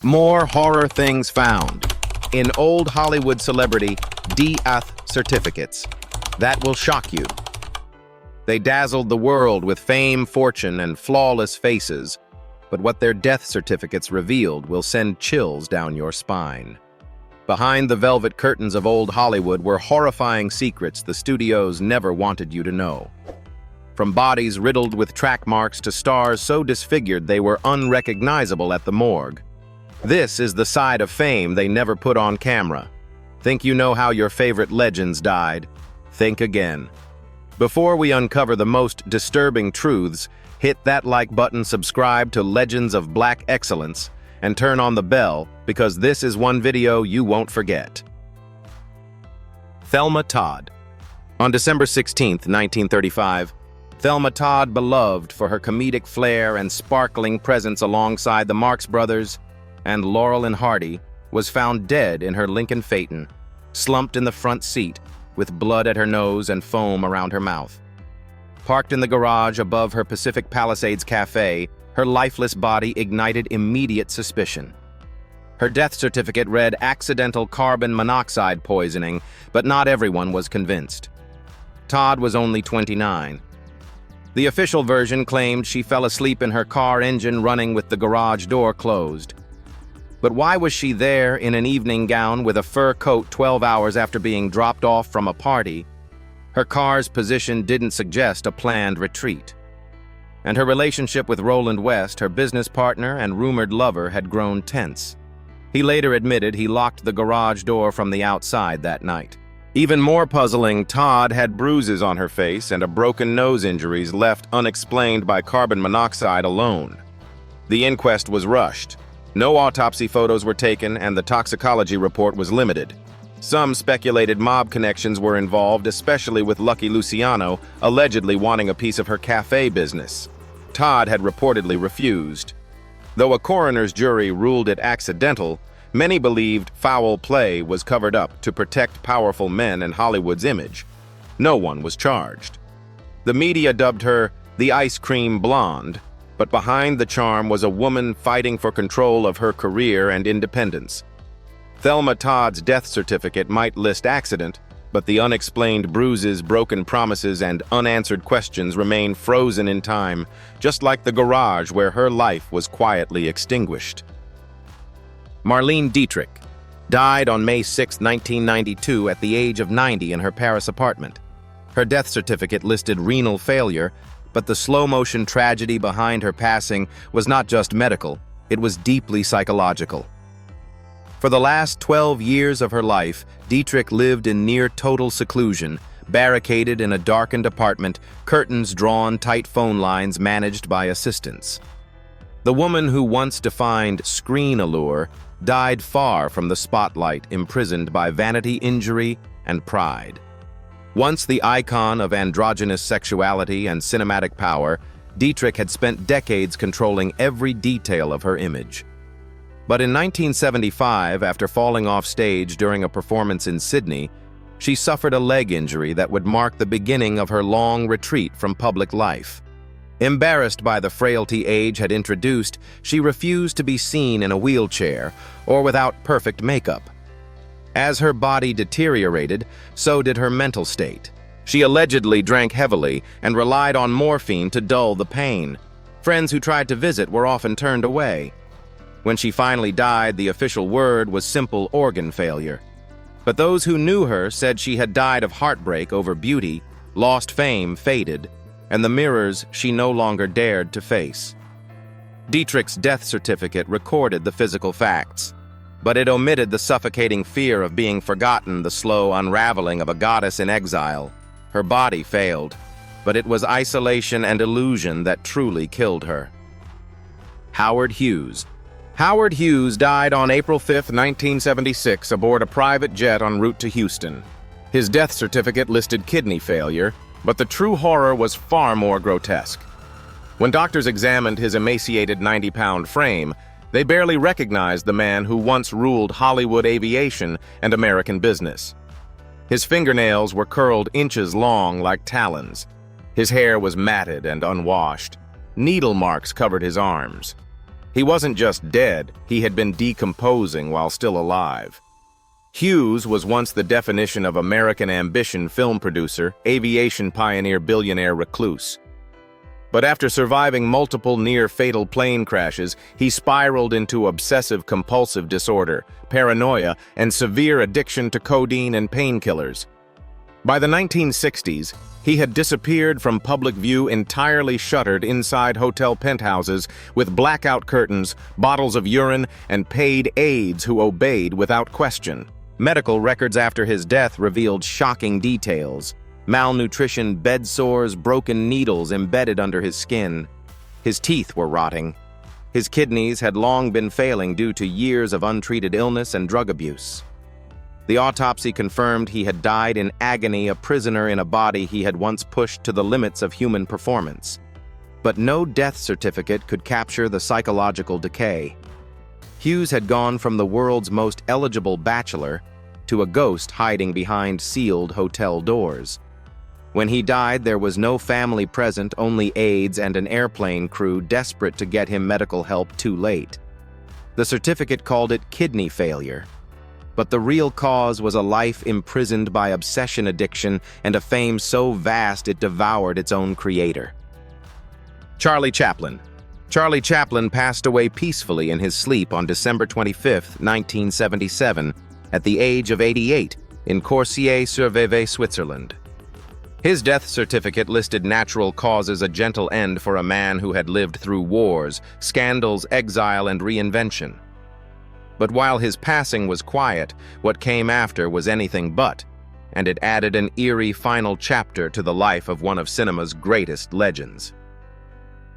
More horror things found in old Hollywood celebrity death certificates. That will shock you. They dazzled the world with fame, fortune, and flawless faces, but what their death certificates revealed will send chills down your spine. Behind the velvet curtains of old Hollywood were horrifying secrets the studios never wanted you to know. From bodies riddled with track marks to stars so disfigured they were unrecognizable at the morgue. This is the side of fame they never put on camera. Think you know how your favorite legends died? Think again. Before we uncover the most disturbing truths, hit that like button, subscribe to Legends of Black Excellence, and turn on the bell because this is one video you won't forget. Thelma Todd. On December 16, 1935, Thelma Todd, beloved for her comedic flair and sparkling presence alongside the Marx Brothers and Laurel and Hardy, was found dead in her Lincoln Phaeton, slumped in the front seat, with blood at her nose and foam around her mouth. Parked in the garage above her Pacific Palisades cafe, her lifeless body ignited immediate suspicion. Her death certificate read accidental carbon monoxide poisoning, but not everyone was convinced. Todd was only 29. The official version claimed she fell asleep in her car engine running with the garage door closed. But why was she there in an evening gown with a fur coat 12 hours after being dropped off from a party? Her car's position didn't suggest a planned retreat. And her relationship with Roland West, her business partner and rumored lover, had grown tense. He later admitted he locked the garage door from the outside that night. Even more puzzling, Todd had bruises on her face and a broken nose, injuries left unexplained by carbon monoxide alone. The inquest was rushed. No autopsy photos were taken and the toxicology report was limited. Some speculated mob connections were involved, especially with Lucky Luciano, allegedly wanting a piece of her cafe business. Todd had reportedly refused. Though a coroner's jury ruled it accidental, many believed foul play was covered up to protect powerful men and Hollywood's image. No one was charged. The media dubbed her the ice cream blonde, but behind the charm was a woman fighting for control of her career and independence. Thelma Todd's death certificate might list accident, but the unexplained bruises, broken promises, and unanswered questions remain frozen in time, just like the garage where her life was quietly extinguished. Marlene Dietrich died on May 6, 1992 at the age of 90 in her Paris apartment. Her death certificate listed renal failure, but the slow-motion tragedy behind her passing was not just medical, it was deeply psychological. For the last 12 years of her life, Dietrich lived in near-total seclusion, barricaded in a darkened apartment, curtains drawn, tight phone lines managed by assistants. The woman who once defined screen allure died far from the spotlight, imprisoned by vanity, injury, and pride. Once the icon of androgynous sexuality and cinematic power, Dietrich had spent decades controlling every detail of her image. But in 1975, after falling off stage during a performance in Sydney, she suffered a leg injury that would mark the beginning of her long retreat from public life. Embarrassed by the frailty age had introduced, she refused to be seen in a wheelchair or without perfect makeup. As her body deteriorated, so did her mental state. She allegedly drank heavily and relied on morphine to dull the pain. Friends who tried to visit were often turned away. When she finally died, the official word was simple organ failure. But those who knew her said she had died of heartbreak over beauty, lost fame, faded, and the mirrors she no longer dared to face. Dietrich's death certificate recorded the physical facts, but it omitted the suffocating fear of being forgotten, the slow unraveling of a goddess in exile. Her body failed, but it was isolation and illusion that truly killed her. Howard Hughes. Howard Hughes died on April 5, 1976, aboard a private jet en route to Houston. His death certificate listed kidney failure, but the true horror was far more grotesque. When doctors examined his emaciated 90-pound frame, they barely recognized the man who once ruled Hollywood aviation and American business. His fingernails were curled inches long like talons. His hair was matted and unwashed. Needle marks covered his arms. He wasn't just dead, he had been decomposing while still alive. Hughes was once the definition of American ambition film producer, aviation pioneer, billionaire recluse. But after surviving multiple near-fatal plane crashes, he spiraled into obsessive-compulsive disorder, paranoia, and severe addiction to codeine and painkillers. By the 1960s, he had disappeared from public view, entirely shuttered inside hotel penthouses with blackout curtains, bottles of urine, and paid aides who obeyed without question. Medical records after his death revealed shocking details. Malnutrition, bed sores, broken needles embedded under his skin. His teeth were rotting. His kidneys had long been failing due to years of untreated illness and drug abuse. The autopsy confirmed he had died in agony, a prisoner in a body he had once pushed to the limits of human performance. But no death certificate could capture the psychological decay. Hughes had gone from the world's most eligible bachelor to a ghost hiding behind sealed hotel doors. When he died, there was no family present, only aides and an airplane crew desperate to get him medical help too late. The certificate called it kidney failure. But the real cause was a life imprisoned by obsession addiction and a fame so vast it devoured its own creator. Charlie Chaplin. Charlie Chaplin passed away peacefully in his sleep on December 25, 1977, at the age of 88, in Corsier-sur-Vevey, Switzerland. His death certificate listed natural causes, a gentle end for a man who had lived through wars, scandals, exile, and reinvention. But while his passing was quiet, what came after was anything but, and it added an eerie final chapter to the life of one of cinema's greatest legends.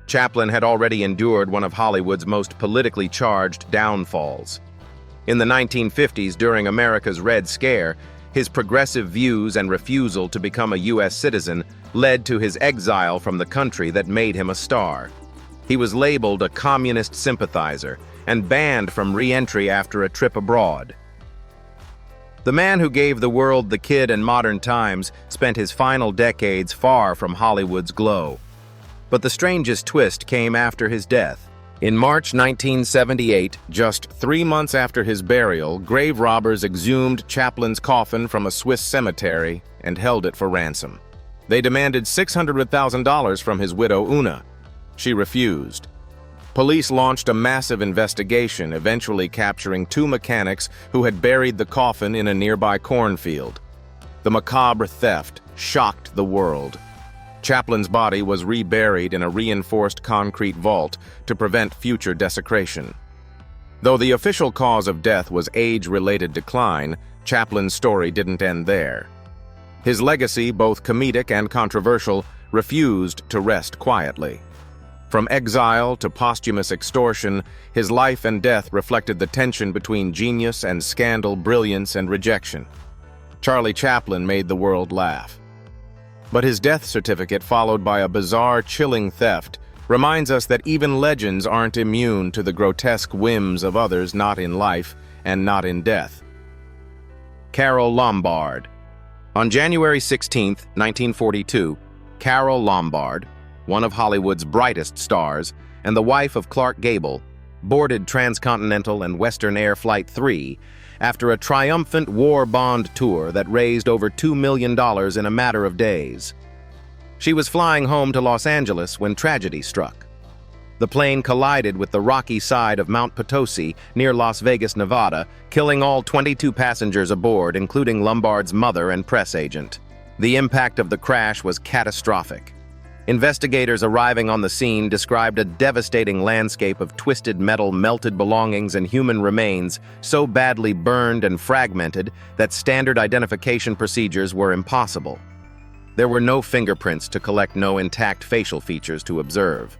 Chaplin had already endured one of Hollywood's most politically charged downfalls. In the 1950s, during America's Red Scare, his progressive views and refusal to become a U.S. citizen led to his exile from the country that made him a star. He was labeled a communist sympathizer and banned from re-entry after a trip abroad. The man who gave the world The Kid and Modern Times spent his final decades far from Hollywood's glow. But the strangest twist came after his death. In March 1978, just 3 months after his burial, grave robbers exhumed Chaplin's coffin from a Swiss cemetery and held it for ransom. They demanded $600,000 from his widow, Una. She refused. Police launched a massive investigation, eventually capturing 2 mechanics who had buried the coffin in a nearby cornfield. The macabre theft shocked the world. Chaplin's body was reburied in a reinforced concrete vault to prevent future desecration. Though the official cause of death was age-related decline, Chaplin's story didn't end there. His legacy, both comedic and controversial, refused to rest quietly. From exile to posthumous extortion, his life and death reflected the tension between genius and scandal, brilliance and rejection. Charlie Chaplin made the world laugh. But his death certificate, followed by a bizarre, chilling theft, reminds us that even legends aren't immune to the grotesque whims of others not in life and not in death. Carole Lombard. On January 16, 1942, Carole Lombard, one of Hollywood's brightest stars and the wife of Clark Gable, boarded Transcontinental and Western Air Flight 3 after a triumphant war bond tour that raised over $2 million in a matter of days. She was flying home to Los Angeles when tragedy struck. The plane collided with the rocky side of Mount Potosi near Las Vegas, Nevada, killing all 22 passengers aboard, including Lombard's mother and press agent. The impact of the crash was catastrophic. Investigators arriving on the scene described a devastating landscape of twisted metal, melted belongings, and human remains so badly burned and fragmented that standard identification procedures were impossible. There were no fingerprints to collect, no intact facial features to observe.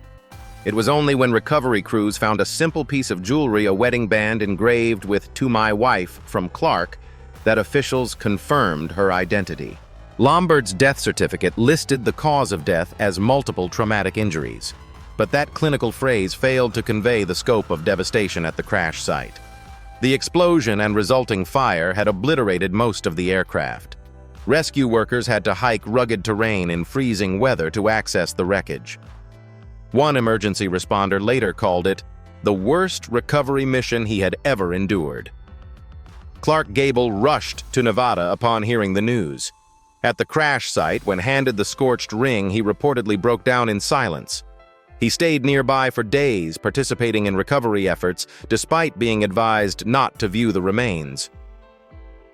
It was only when recovery crews found a simple piece of jewelry, a wedding band engraved with "To My Wife" from Clark, that officials confirmed her identity. Lombard's death certificate listed the cause of death as multiple traumatic injuries, but that clinical phrase failed to convey the scope of devastation at the crash site. The explosion and resulting fire had obliterated most of the aircraft. Rescue workers had to hike rugged terrain in freezing weather to access the wreckage. One emergency responder later called it the worst recovery mission he had ever endured. Clark Gable rushed to Nevada upon hearing the news. At the crash site, when handed the scorched ring, he reportedly broke down in silence. He stayed nearby for days, participating in recovery efforts, despite being advised not to view the remains.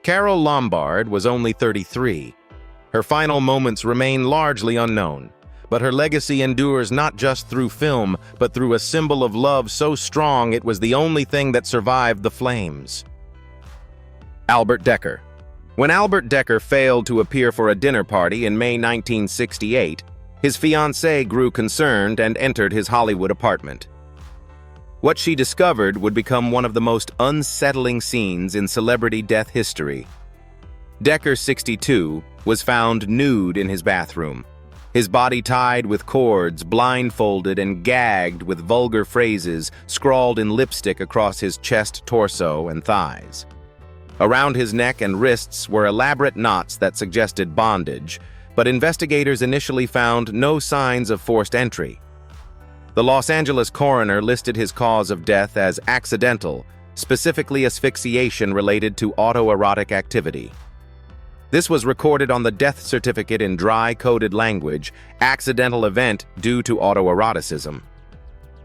Carol Lombard was only 33. Her final moments remain largely unknown, but her legacy endures not just through film, but through a symbol of love so strong it was the only thing that survived the flames. Albert Decker. When Albert Decker failed to appear for a dinner party in May 1968, his fiancée grew concerned and entered his Hollywood apartment. What she discovered would become one of the most unsettling scenes in celebrity death history. Decker, 62, was found nude in his bathroom, his body tied with cords, blindfolded, and gagged with vulgar phrases scrawled in lipstick across his chest, torso, and thighs. Around his neck and wrists were elaborate knots that suggested bondage, but investigators initially found no signs of forced entry. The Los Angeles coroner listed his cause of death as accidental, specifically asphyxiation related to autoerotic activity. This was recorded on the death certificate in dry, coded language, accidental event due to autoeroticism.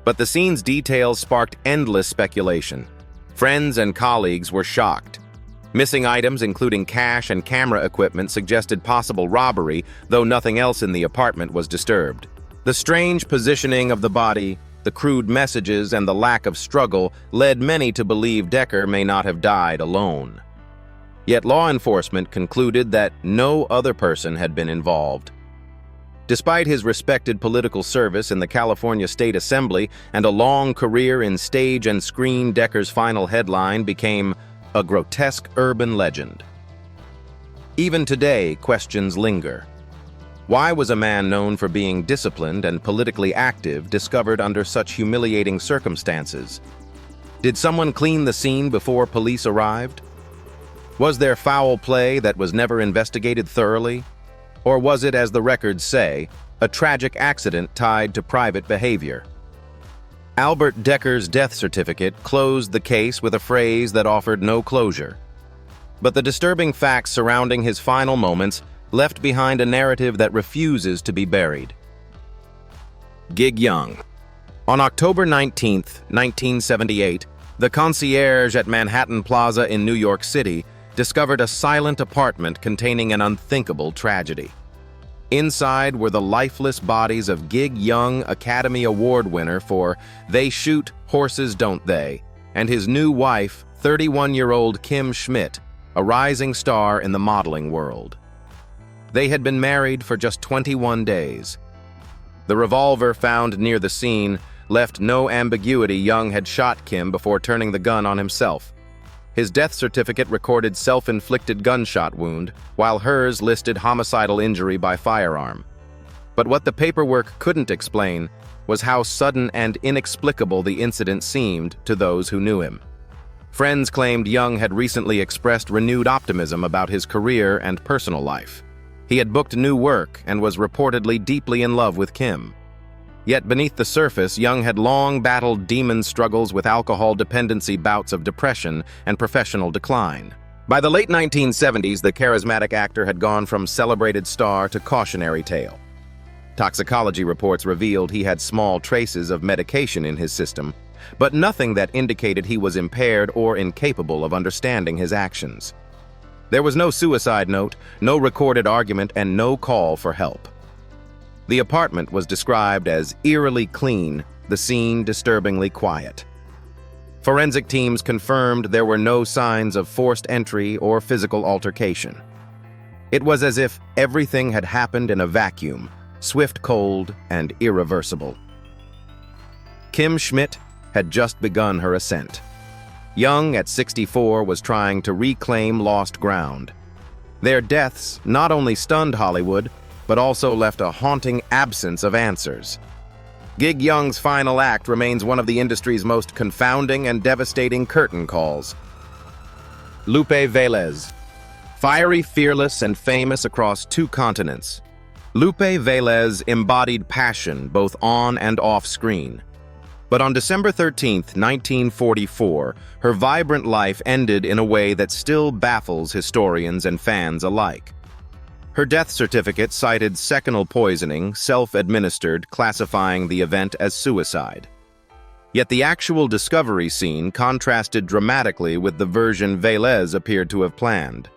But the scene's details sparked endless speculation. Friends and colleagues were shocked. Missing items, including cash and camera equipment, suggested possible robbery, though nothing else in the apartment was disturbed. The strange positioning of the body, the crude messages, and the lack of struggle led many to believe Decker may not have died alone. Yet law enforcement concluded that no other person had been involved. Despite his respected political service in the California State Assembly and a long career in stage and screen, Decker's final headline became a grotesque urban legend. Even today, questions linger. Why was a man known for being disciplined and politically active discovered under such humiliating circumstances? Did someone clean the scene before police arrived? Was there foul play that was never investigated thoroughly? Or was it, as the records say, a tragic accident tied to private behavior? Albert Decker's death certificate closed the case with a phrase that offered no closure. But the disturbing facts surrounding his final moments left behind a narrative that refuses to be buried. Gig Young. On October 19, 1978, the concierge at Manhattan Plaza in New York City discovered a silent apartment containing an unthinkable tragedy. Inside were the lifeless bodies of Gig Young Academy Award winner for They Shoot, Horses Don't They, and his new wife, 31-year-old Kim Schmidt, a rising star in the modeling world. They had been married for just 21 days. The revolver found near the scene left no ambiguity. Young had shot Kim before turning the gun on himself. His death certificate recorded self-inflicted gunshot wound, while hers listed homicidal injury by firearm. But what the paperwork couldn't explain was how sudden and inexplicable the incident seemed to those who knew him. Friends claimed Young had recently expressed renewed optimism about his career and personal life. He had booked new work and was reportedly deeply in love with Kim. Yet beneath the surface, Young had long battled demon struggles with alcohol dependency, bouts of depression, and professional decline. By the late 1970s, the charismatic actor had gone from celebrated star to cautionary tale. Toxicology reports revealed he had small traces of medication in his system, but nothing that indicated he was impaired or incapable of understanding his actions. There was no suicide note, no recorded argument, and no call for help. The apartment was described as eerily clean, the scene disturbingly quiet. Forensic teams confirmed there were no signs of forced entry or physical altercation. It was as if everything had happened in a vacuum, swift, cold, and irreversible. Kim Schmidt had just begun her ascent. Young, at 64, was trying to reclaim lost ground. Their deaths not only stunned Hollywood, but also left a haunting absence of answers. Gig Young's final act remains one of the industry's most confounding and devastating curtain calls. Lupe Velez. Fiery, fearless, and famous across 2 continents, Lupe Velez embodied passion both on and off screen. But on December 13, 1944, her vibrant life ended in a way that still baffles historians and fans alike. Her death certificate cited seconal poisoning, self-administered, classifying the event as suicide. Yet the actual discovery scene contrasted dramatically with the version Velez appeared to have planned.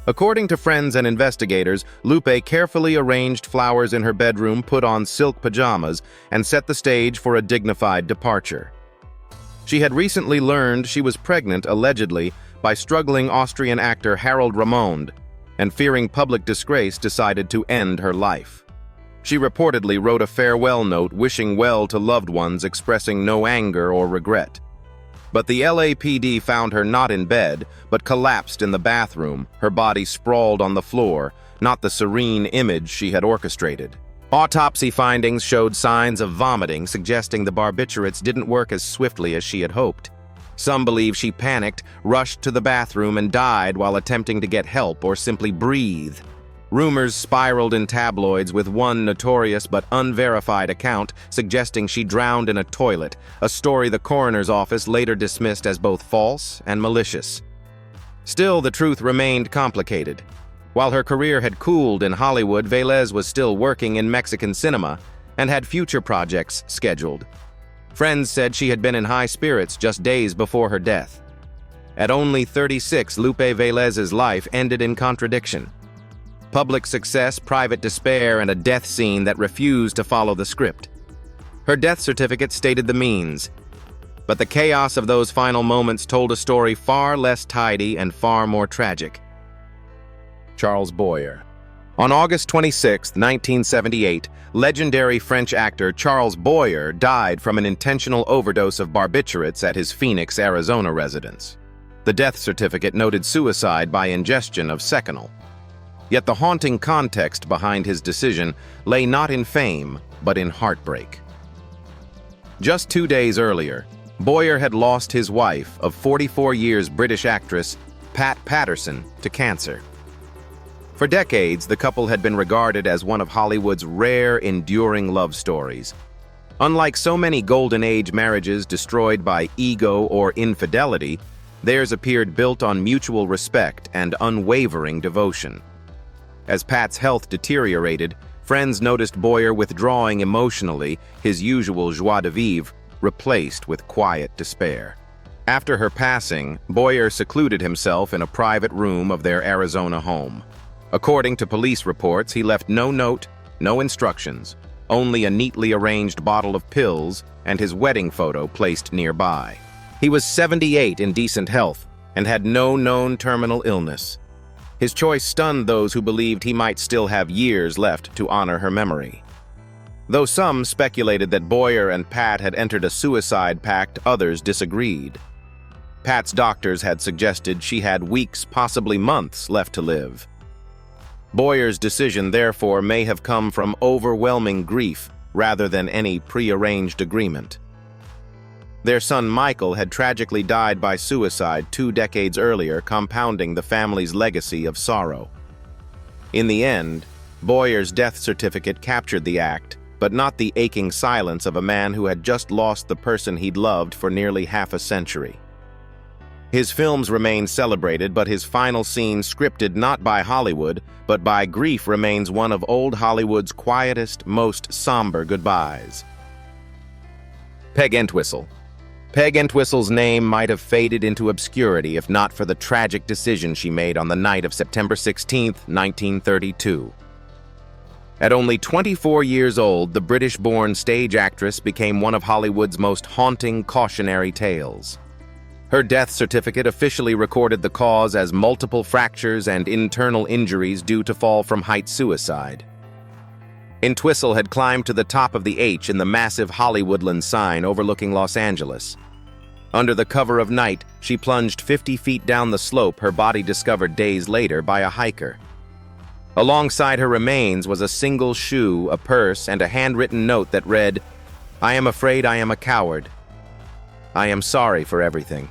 According to friends and investigators, Lupe carefully arranged flowers in her bedroom, put on silk pajamas, and set the stage for a dignified departure. She had recently learned she was pregnant, allegedly, by struggling Austrian actor Harold Ramonde, and fearing public disgrace, decided to end her life. She reportedly wrote a farewell note wishing well to loved ones, expressing no anger or regret. But the LAPD found her not in bed, but collapsed in the bathroom, her body sprawled on the floor, not the serene image she had orchestrated. Autopsy findings showed signs of vomiting, suggesting the barbiturates didn't work as swiftly as she had hoped. Some believe she panicked, rushed to the bathroom, and died while attempting to get help or simply breathe. Rumors spiraled in tabloids, with one notorious but unverified account suggesting she drowned in a toilet, a story the coroner's office later dismissed as both false and malicious. Still, the truth remained complicated. While her career had cooled in Hollywood, Velez was still working in Mexican cinema and had future projects scheduled. Friends said she had been in high spirits just days before her death. At only 36, Lupe Velez's life ended in contradiction. Public success, private despair, and a death scene that refused to follow the script. Her death certificate stated the means, but the chaos of those final moments told a story far less tidy and far more tragic. Charles Boyer. On August 26, 1978, legendary French actor Charles Boyer died from an intentional overdose of barbiturates at his Phoenix, Arizona residence. The death certificate noted suicide by ingestion of seconal. Yet the haunting context behind his decision lay not in fame, but in heartbreak. Just 2 days earlier, Boyer had lost his wife of 44 years British actress Pat Patterson to cancer. For decades, the couple had been regarded as one of Hollywood's rare, enduring love stories. Unlike so many Golden Age marriages destroyed by ego or infidelity, theirs appeared built on mutual respect and unwavering devotion. As Pat's health deteriorated, friends noticed Boyer withdrawing emotionally, his usual joie de vivre replaced with quiet despair. After her passing, Boyer secluded himself in a private room of their Arizona home. According to police reports, he left no note, no instructions, only a neatly arranged bottle of pills and his wedding photo placed nearby. He was 78 in decent health and had no known terminal illness. His choice stunned those who believed he might still have years left to honor her memory. Though some speculated that Boyer and Pat had entered a suicide pact, others disagreed. Pat's doctors had suggested she had weeks, possibly months, left to live. Boyer's decision, therefore, may have come from overwhelming grief rather than any prearranged agreement. Their son Michael had tragically died by suicide 2 decades earlier, compounding the family's legacy of sorrow. In the end, Boyer's death certificate captured the act, but not the aching silence of a man who had just lost the person he'd loved for nearly half a century. His films remain celebrated, but his final scene, scripted not by Hollywood, but by grief, remains one of old Hollywood's quietest, most somber goodbyes. Peg Entwistle. Peg Entwistle's name might have faded into obscurity if not for the tragic decision she made on the night of September 16, 1932. At only 24 years old, the British-born stage actress became one of Hollywood's most haunting cautionary tales. Her death certificate officially recorded the cause as multiple fractures and internal injuries due to fall from height suicide. Entwistle had climbed to the top of the H in the massive Hollywoodland sign overlooking Los Angeles. Under the cover of night, she plunged 50 feet down the slope, her body discovered days later by a hiker. Alongside her remains was a single shoe, a purse, and a handwritten note that read, "I am afraid I am a coward. I am sorry for everything.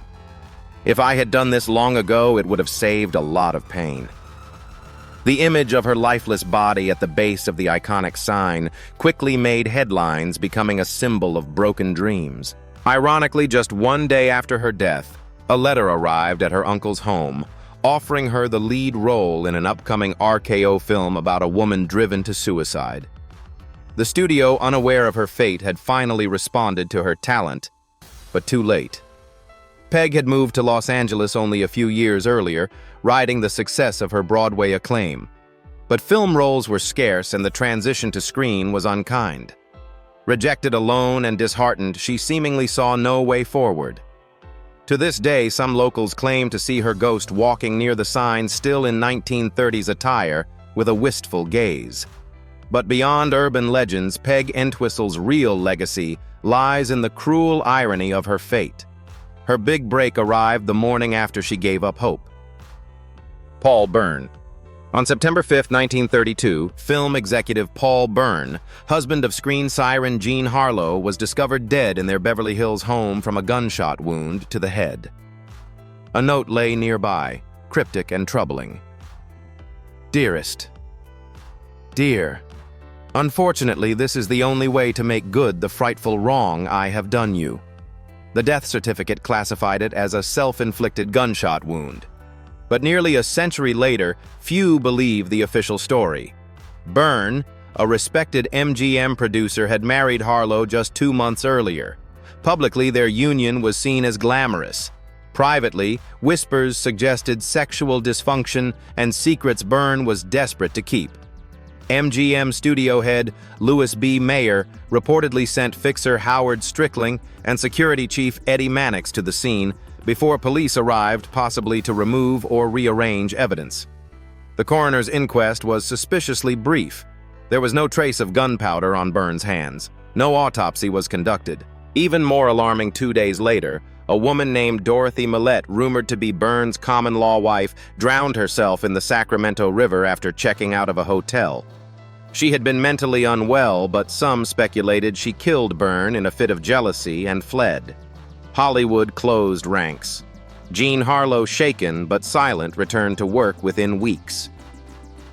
If I had done this long ago, it would have saved a lot of pain." The image of her lifeless body at the base of the iconic sign quickly made headlines, becoming a symbol of broken dreams. Ironically, just one day after her death, a letter arrived at her uncle's home, offering her the lead role in an upcoming RKO film about a woman driven to suicide. The studio, unaware of her fate, had finally responded to her talent, but too late. Peg had moved to Los Angeles only a few years earlier, riding the success of her Broadway acclaim. But film roles were scarce and the transition to screen was unkind. Rejected alone and disheartened, she seemingly saw no way forward. To this day, some locals claim to see her ghost walking near the sign, still in 1930s attire, with a wistful gaze. But beyond urban legends, Peg Entwistle's real legacy lies in the cruel irony of her fate. Her big break arrived the morning after she gave up hope. Paul Byrne. On September 5, 1932, film executive Paul Byrne, husband of screen siren Jean Harlow, was discovered dead in their Beverly Hills home from a gunshot wound to the head. A note lay nearby, cryptic and troubling. Dearest. Dear. Unfortunately, this is the only way to make good the frightful wrong I have done you. The death certificate classified it as a self-inflicted gunshot wound. But nearly a century later, few believe the official story. Byrne, a respected MGM producer, had married Harlow just 2 months earlier. Publicly, their union was seen as glamorous. Privately, whispers suggested sexual dysfunction and secrets Byrne was desperate to keep. MGM studio head Louis B. Mayer reportedly sent fixer Howard Strickling and security chief Eddie Mannix to the scene before police arrived, possibly to remove or rearrange evidence. The coroner's inquest was suspiciously brief. There was no trace of gunpowder on Byrne's hands. No autopsy was conducted. Even more alarming, 2 days later, a woman named Dorothy Millette, rumored to be Byrne's common-law wife, drowned herself in the Sacramento River after checking out of a hotel. She had been mentally unwell, but some speculated she killed Byrne in a fit of jealousy and fled. Hollywood closed ranks. Jean Harlow, shaken but silent, returned to work within weeks.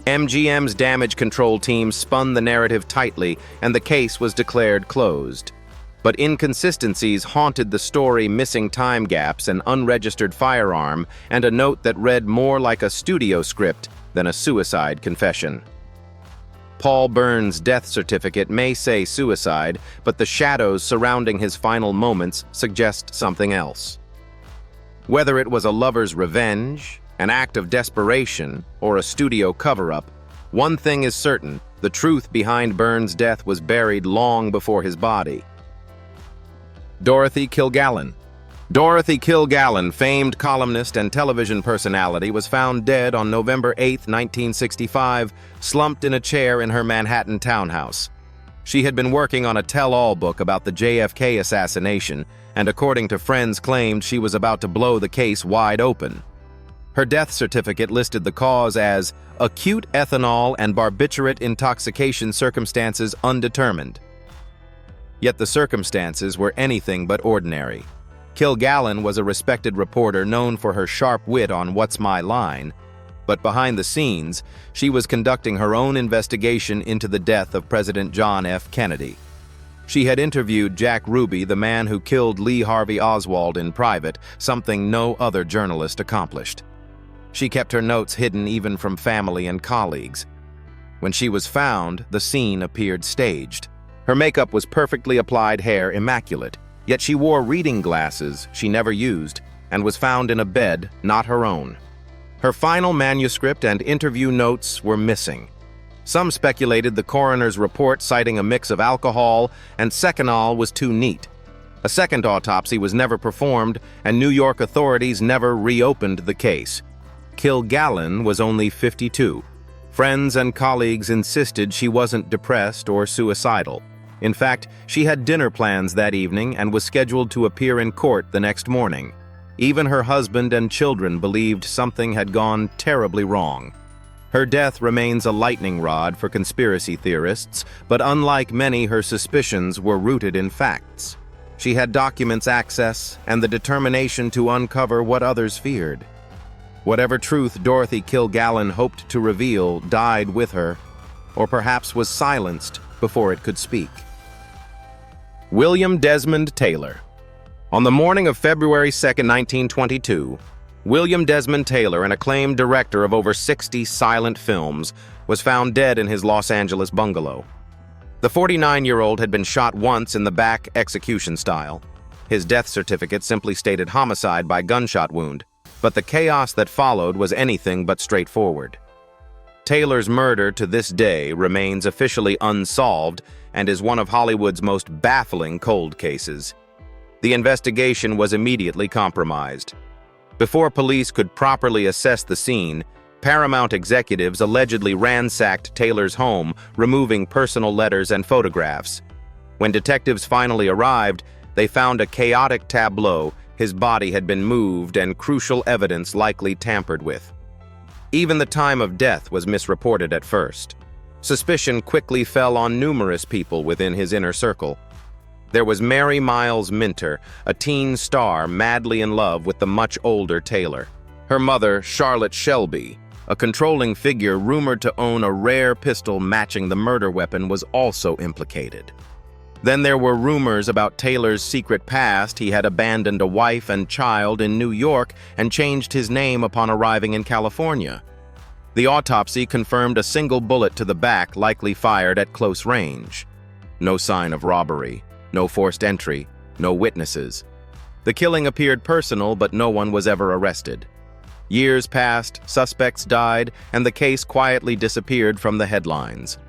MGM's damage control team spun the narrative tightly, and the case was declared closed. But inconsistencies haunted the story, missing time gaps, an unregistered firearm, and a note that read more like a studio script than a suicide confession. Paul Byrne's death certificate may say suicide, but the shadows surrounding his final moments suggest something else. Whether it was a lover's revenge, an act of desperation, or a studio cover-up, one thing is certain: the truth behind Byrne's death was buried long before his body. Dorothy Kilgallen. Dorothy Kilgallen, famed columnist and television personality, was found dead on November 8, 1965, slumped in a chair in her Manhattan townhouse. She had been working on a tell-all book about the JFK assassination, and according to friends, claimed she was about to blow the case wide open. Her death certificate listed the cause as acute ethanol and barbiturate intoxication, circumstances undetermined. Yet the circumstances were anything but ordinary. Kilgallen was a respected reporter known for her sharp wit on What's My Line, but behind the scenes, she was conducting her own investigation into the death of President John F. Kennedy. She had interviewed Jack Ruby, the man who killed Lee Harvey Oswald, in private, something no other journalist accomplished. She kept her notes hidden even from family and colleagues. When she was found, the scene appeared staged. Her makeup was perfectly applied, hair immaculate. Yet she wore reading glasses she never used and was found in a bed not her own. Her final manuscript and interview notes were missing. Some speculated the coroner's report, citing a mix of alcohol and seconal, was too neat. A second autopsy was never performed, and New York authorities never reopened the case. Kilgallen was only 52. Friends and colleagues insisted she wasn't depressed or suicidal. In fact, she had dinner plans that evening and was scheduled to appear in court the next morning. Even her husband and children believed something had gone terribly wrong. Her death remains a lightning rod for conspiracy theorists, but unlike many, her suspicions were rooted in facts. She had documents access and the determination to uncover what others feared. Whatever truth Dorothy Kilgallen hoped to reveal died with her, or perhaps was silenced before it could speak. William Desmond Taylor. On the morning of February 2, 1922, William Desmond Taylor, an acclaimed director of over 60 silent films, was found dead in his Los Angeles bungalow. The 49-year-old had been shot once in the back, execution style. His death certificate simply stated homicide by gunshot wound, but the chaos that followed was anything but straightforward. Taylor's murder to this day remains officially unsolved and is one of Hollywood's most baffling cold cases. The investigation was immediately compromised. Before police could properly assess the scene, Paramount executives allegedly ransacked Taylor's home, removing personal letters and photographs. When detectives finally arrived, they found a chaotic tableau. His body had been moved and crucial evidence likely tampered with. Even the time of death was misreported at first. Suspicion quickly fell on numerous people within his inner circle. There was Mary Miles Minter, a teen star madly in love with the much older Taylor. Her mother, Charlotte Shelby, a controlling figure rumored to own a rare pistol matching the murder weapon, was also implicated. Then there were rumors about Taylor's secret past. He had abandoned a wife and child in New York and changed his name upon arriving in California. The autopsy confirmed a single bullet to the back, likely fired at close range. No sign of robbery, no forced entry, no witnesses. The killing appeared personal, but no one was ever arrested. Years passed, suspects died, and the case quietly disappeared from the headlines.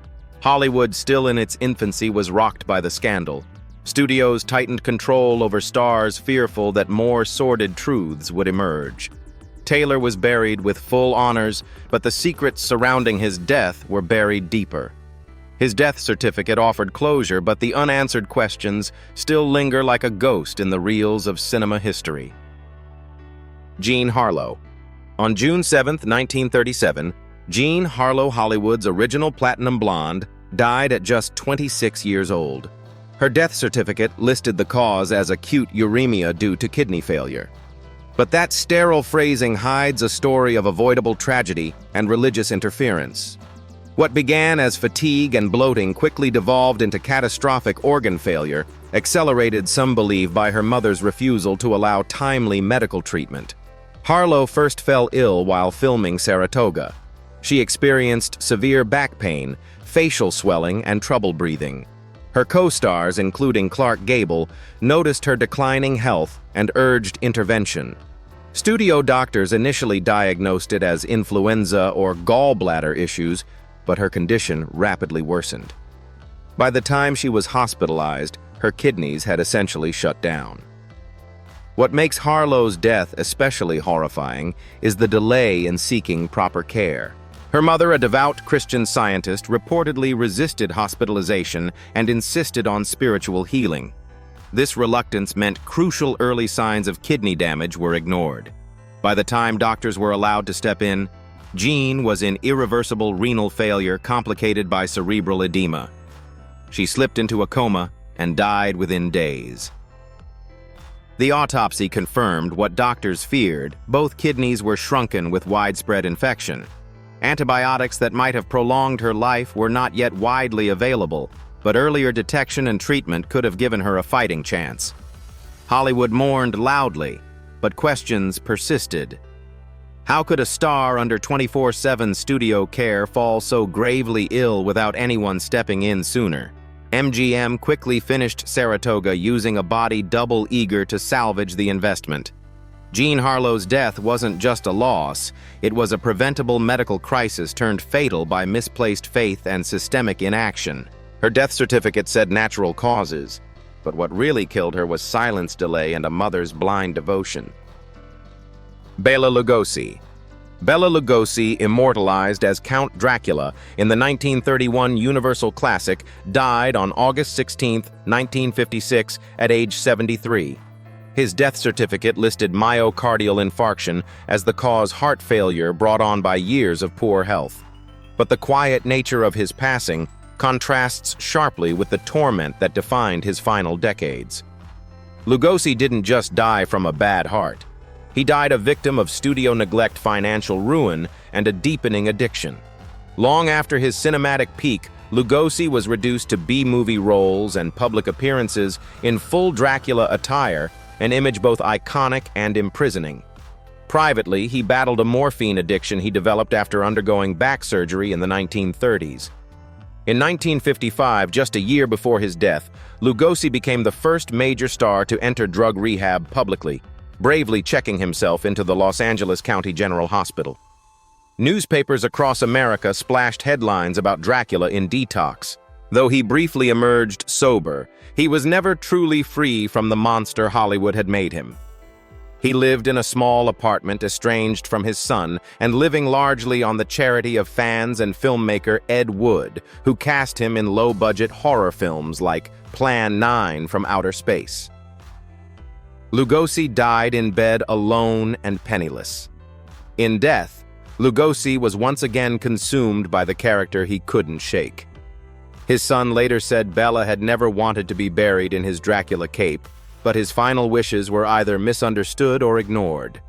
Hollywood, still in its infancy, was rocked by the scandal. Studios tightened control over stars, fearful that more sordid truths would emerge. Taylor was buried with full honors, but the secrets surrounding his death were buried deeper. His death certificate offered closure, but the unanswered questions still linger like a ghost in the reels of cinema history. Jean Harlow. On June 7, 1937, Jean Harlow, Hollywood's original platinum blonde, died at just 26 years old. Her death certificate listed the cause as acute uremia due to kidney failure. But that sterile phrasing hides a story of avoidable tragedy and religious interference. What began as fatigue and bloating quickly devolved into catastrophic organ failure, accelerated, some believe, by her mother's refusal to allow timely medical treatment. Harlow first fell ill while filming Saratoga. She experienced severe back pain, facial swelling, and trouble breathing. Her co-stars, including Clark Gable, noticed her declining health and urged intervention. Studio doctors initially diagnosed it as influenza or gallbladder issues, but her condition rapidly worsened. By the time she was hospitalized, her kidneys had essentially shut down. What makes Harlow's death especially horrifying is the delay in seeking proper care. Her mother, a devout Christian Scientist, reportedly resisted hospitalization and insisted on spiritual healing. This reluctance meant crucial early signs of kidney damage were ignored. By the time doctors were allowed to step in, Jean was in irreversible renal failure complicated by cerebral edema. She slipped into a coma and died within days. The autopsy confirmed what doctors feared. Both kidneys were shrunken with widespread infection. Antibiotics that might have prolonged her life were not yet widely available, but earlier detection and treatment could have given her a fighting chance. Hollywood mourned loudly, but questions persisted. How could a star under 24/7 studio care fall so gravely ill without anyone stepping in sooner? MGM quickly finished Saratoga, using a body double eager to salvage the investment. Jean Harlow's death wasn't just a loss, it was a preventable medical crisis turned fatal by misplaced faith and systemic inaction. Her death certificate said natural causes, but what really killed her was silence, delay, and a mother's blind devotion. Bela Lugosi. Bela Lugosi, immortalized as Count Dracula in the 1931 Universal classic, died on August 16, 1956, at age 73. His death certificate listed myocardial infarction as the cause, heart failure brought on by years of poor health. But the quiet nature of his passing contrasts sharply with the torment that defined his final decades. Lugosi didn't just die from a bad heart. He died a victim of studio neglect, financial ruin, and a deepening addiction. Long after his cinematic peak, Lugosi was reduced to B-movie roles and public appearances in full Dracula attire, an image both iconic and imprisoning. Privately, he battled a morphine addiction he developed after undergoing back surgery in the 1930s. In 1955, just a year before his death, Lugosi became the first major star to enter drug rehab publicly, bravely checking himself into the Los Angeles County General Hospital. Newspapers across America splashed headlines about Dracula in detox. Though he briefly emerged sober, he was never truly free from the monster Hollywood had made him. He lived in a small apartment, estranged from his son, and living largely on the charity of fans and filmmaker Ed Wood, who cast him in low-budget horror films like Plan 9 from Outer Space. Lugosi died in bed alone and penniless. In death, Lugosi was once again consumed by the character he couldn't shake. His son later said Bela had never wanted to be buried in his Dracula cape, but his final wishes were either misunderstood or ignored.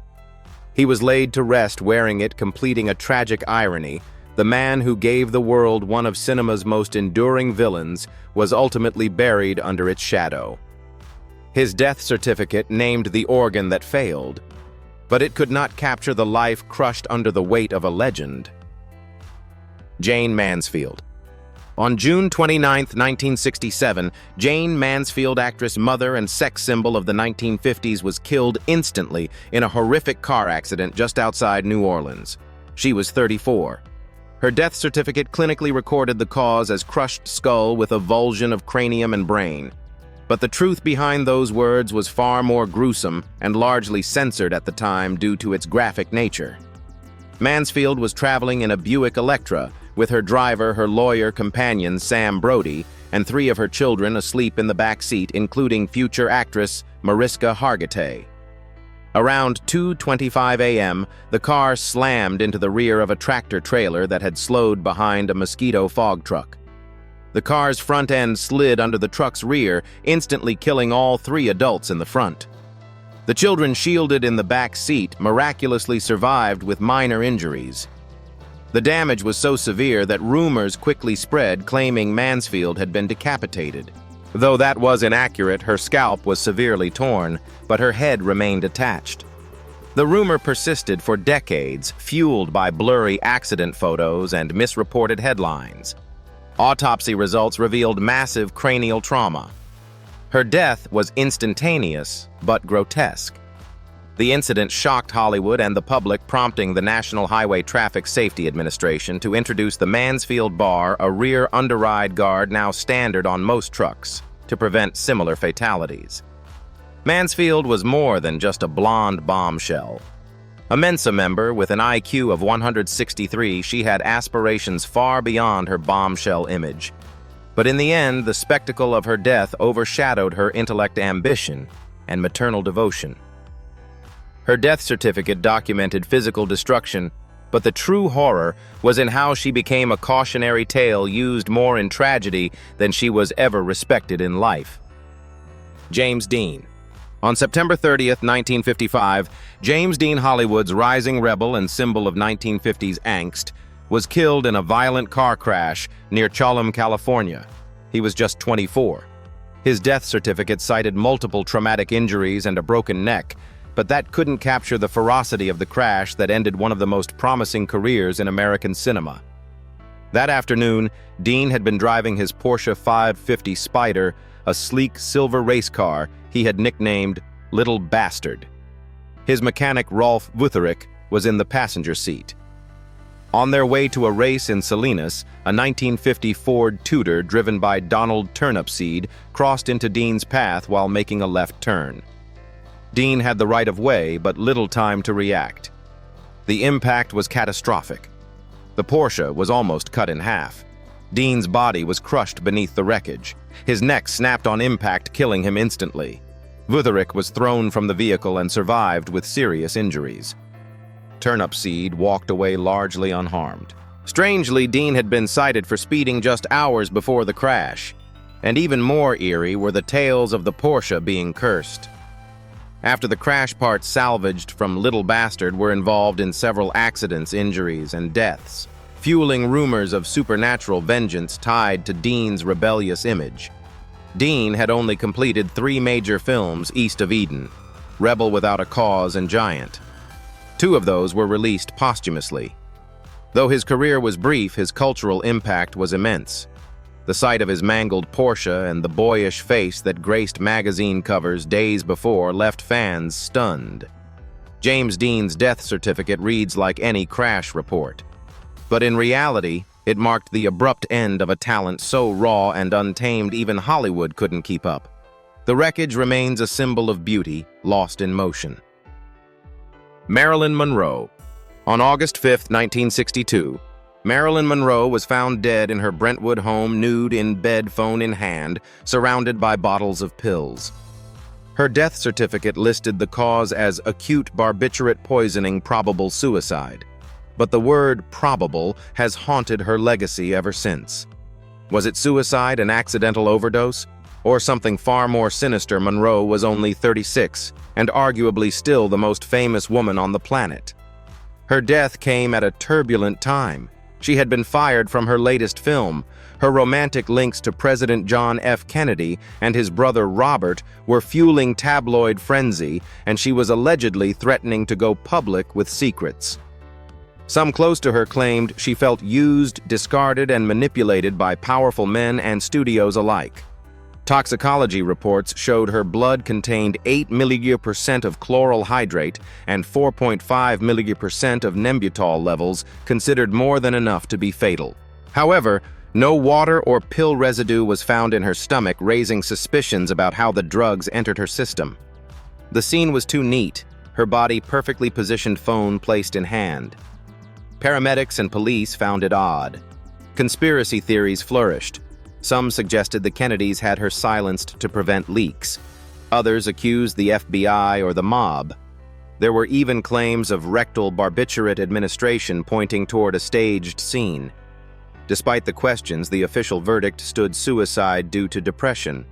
He was laid to rest wearing it, completing a tragic irony. The man who gave the world one of cinema's most enduring villains was ultimately buried under its shadow. His death certificate named the organ that failed, but it could not capture the life crushed under the weight of a legend. Jayne Mansfield. On June 29, 1967, Jayne Mansfield, actress, mother, and sex symbol of the 1950s, was killed instantly in a horrific car accident just outside New Orleans. She was 34. Her death certificate clinically recorded the cause as crushed skull with avulsion of cranium and brain. But the truth behind those words was far more gruesome and largely censored at the time due to its graphic nature. Mansfield was traveling in a Buick Electra, with her driver, her lawyer companion Sam Brody, and 3 of her children asleep in the back seat, including future actress Mariska Hargitay. Around 2:25 a.m., the car slammed into the rear of a tractor-trailer that had slowed behind a Mosquito fog truck. The car's front end slid under the truck's rear, instantly killing all 3 adults in the front. The children, shielded in the back seat, miraculously survived with minor injuries. The damage was so severe that rumors quickly spread claiming Mansfield had been decapitated. Though that was inaccurate, her scalp was severely torn, but her head remained attached. The rumor persisted for decades, fueled by blurry accident photos and misreported headlines. Autopsy results revealed massive cranial trauma. Her death was instantaneous, but grotesque. The incident shocked Hollywood and the public, prompting the National Highway Traffic Safety Administration to introduce the Mansfield Bar, a rear underride guard now standard on most trucks, to prevent similar fatalities. Mansfield was more than just a blonde bombshell. A Mensa member with an IQ of 163, she had aspirations far beyond her bombshell image. But in the end, the spectacle of her death overshadowed her intellect, ambition, and maternal devotion. Her death certificate documented physical destruction, but the true horror was in how she became a cautionary tale used more in tragedy than she was ever respected in life. James Dean. On September 30th, 1955, James Dean, Hollywood's rising rebel and symbol of 1950s angst, was killed in a violent car crash near Cholum, California. He was just 24. His death certificate cited multiple traumatic injuries and a broken neck, but that couldn't capture the ferocity of the crash that ended one of the most promising careers in American cinema. That afternoon, Dean had been driving his Porsche 550 Spyder, a sleek silver race car he had nicknamed Little Bastard. His mechanic, Rolf Wutherick, was in the passenger seat. On their way to a race in Salinas, a 1950 Ford Tudor driven by Donald Turnipseed crossed into Dean's path while making a left turn. Dean had the right of way, but little time to react. The impact was catastrophic. The Porsche was almost cut in half. Dean's body was crushed beneath the wreckage. His neck snapped on impact, killing him instantly. Wutherick was thrown from the vehicle and survived with serious injuries. Turnipseed walked away largely unharmed. Strangely, Dean had been cited for speeding just hours before the crash. And even more eerie were the tales of the Porsche being cursed. After the crash parts salvaged from Little Bastard were involved in several accidents, injuries, and deaths, fueling rumors of supernatural vengeance tied to Dean's rebellious image. Dean had only completed 3 major films east of Eden: Rebel Without a Cause and Giant. 2 of those were released posthumously. Though his career was brief, his cultural impact was immense. The sight of his mangled Porsche and the boyish face that graced magazine covers days before left fans stunned. James Dean's death certificate reads like any crash report. But in reality, it marked the abrupt end of a talent so raw and untamed even Hollywood couldn't keep up. The wreckage remains a symbol of beauty lost in motion. Marilyn Monroe. On August 5, 1962, Marilyn Monroe was found dead in her Brentwood home, nude in bed, phone in hand, surrounded by bottles of pills. Her death certificate listed the cause as acute barbiturate poisoning, probable suicide. But the word probable has haunted her legacy ever since. Was it suicide, an accidental overdose, or something far more sinister? Monroe was only 36, and arguably still the most famous woman on the planet. Her death came at a turbulent time. She had been fired from her latest film. Her romantic links to President John F. Kennedy and his brother Robert were fueling tabloid frenzy, and she was allegedly threatening to go public with secrets. Some close to her claimed she felt used, discarded, and manipulated by powerful men and studios alike. Toxicology reports showed her blood contained 8 mg% of chloral hydrate and 4.5 mg% of Nembutal levels, considered more than enough to be fatal. However, no water or pill residue was found in her stomach, raising suspicions about how the drugs entered her system. The scene was too neat, her body perfectly positioned, phone placed in hand. Paramedics and police found it odd. Conspiracy theories flourished. Some suggested the Kennedys had her silenced to prevent leaks. Others accused the FBI or the mob. There were even claims of rectal barbiturate administration, pointing toward a staged scene. Despite the questions, the official verdict stood suicide due to depression.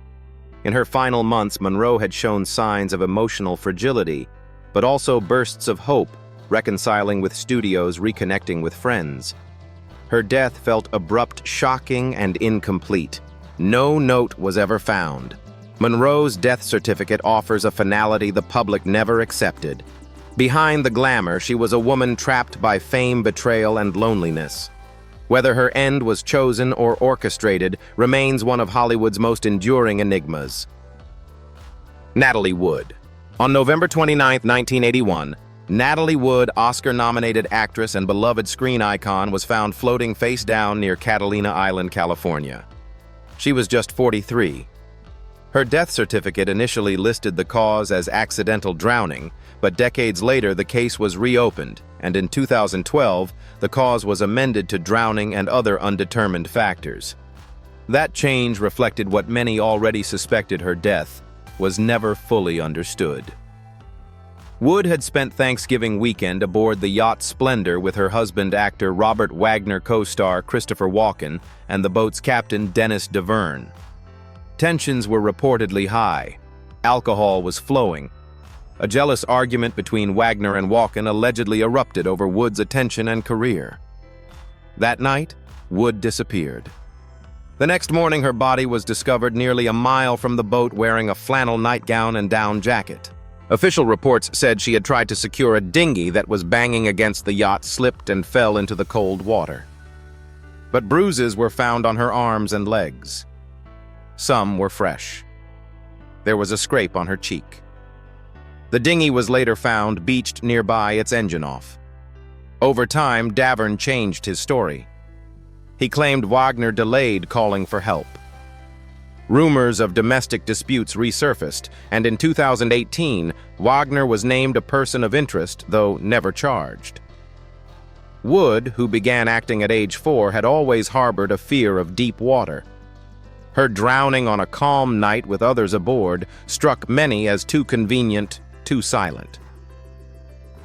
In her final months, Monroe had shown signs of emotional fragility, but also bursts of hope, reconciling with studios, reconnecting with friends. Her death felt abrupt, shocking, and incomplete. No note was ever found. Monroe's death certificate offers a finality the public never accepted. Behind the glamour, she was a woman trapped by fame, betrayal, and loneliness. Whether her end was chosen or orchestrated remains one of Hollywood's most enduring enigmas. Natalie Wood. On November 29, 1981, Natalie Wood, Oscar-nominated actress and beloved screen icon, was found floating face down near Catalina Island, California. She was just 43. Her death certificate initially listed the cause as accidental drowning, but decades later the case was reopened, and in 2012, the cause was amended to drowning and other undetermined factors. That change reflected what many already suspected: her death was never fully understood. Wood had spent Thanksgiving weekend aboard the yacht Splendor with her husband, actor Robert Wagner, co-star Christopher Walken, and the boat's captain, Dennis DeVerne. Tensions were reportedly high. Alcohol was flowing. A jealous argument between Wagner and Walken allegedly erupted over Wood's attention and career. That night, Wood disappeared. The next morning, her body was discovered nearly a mile from the boat, wearing a flannel nightgown and down jacket. Official reports said she had tried to secure a dinghy that was banging against the yacht, slipped, and fell into the cold water. But bruises were found on her arms and legs. Some were fresh. There was a scrape on her cheek. The dinghy was later found beached nearby, its engine off. Over time, Davern changed his story. He claimed Wagner delayed calling for help. Rumors of domestic disputes resurfaced, and in 2018, Wagner was named a person of interest, though never charged. Wood, who began acting at age 4, had always harbored a fear of deep water. Her drowning on a calm night with others aboard struck many as too convenient, too silent.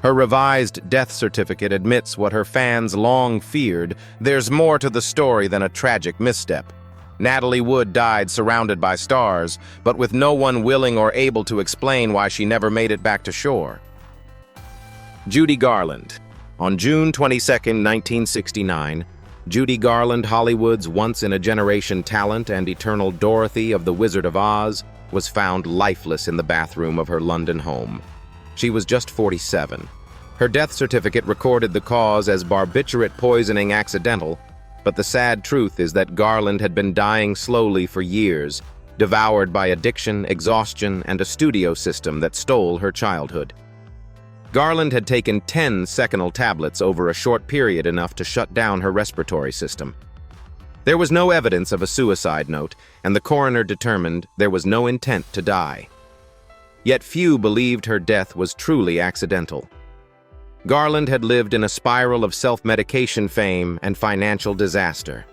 Her revised death certificate admits what her fans long feared: there's more to the story than a tragic misstep. Natalie Wood died surrounded by stars, but with no one willing or able to explain why she never made it back to shore. Judy Garland. On June 22, 1969, Judy Garland, Hollywood's once-in-a-generation talent and eternal Dorothy of The Wizard of Oz, was found lifeless in the bathroom of her London home. She was just 47. Her death certificate recorded the cause as barbiturate poisoning accidental, but the sad truth is that Garland had been dying slowly for years, devoured by addiction, exhaustion, and a studio system that stole her childhood. Garland had taken 10 Seconal tablets over a short period, enough to shut down her respiratory system. There was no evidence of a suicide note, and the coroner determined there was no intent to die. Yet few believed her death was truly accidental. Garland had lived in a spiral of self-medication fame and financial disaster.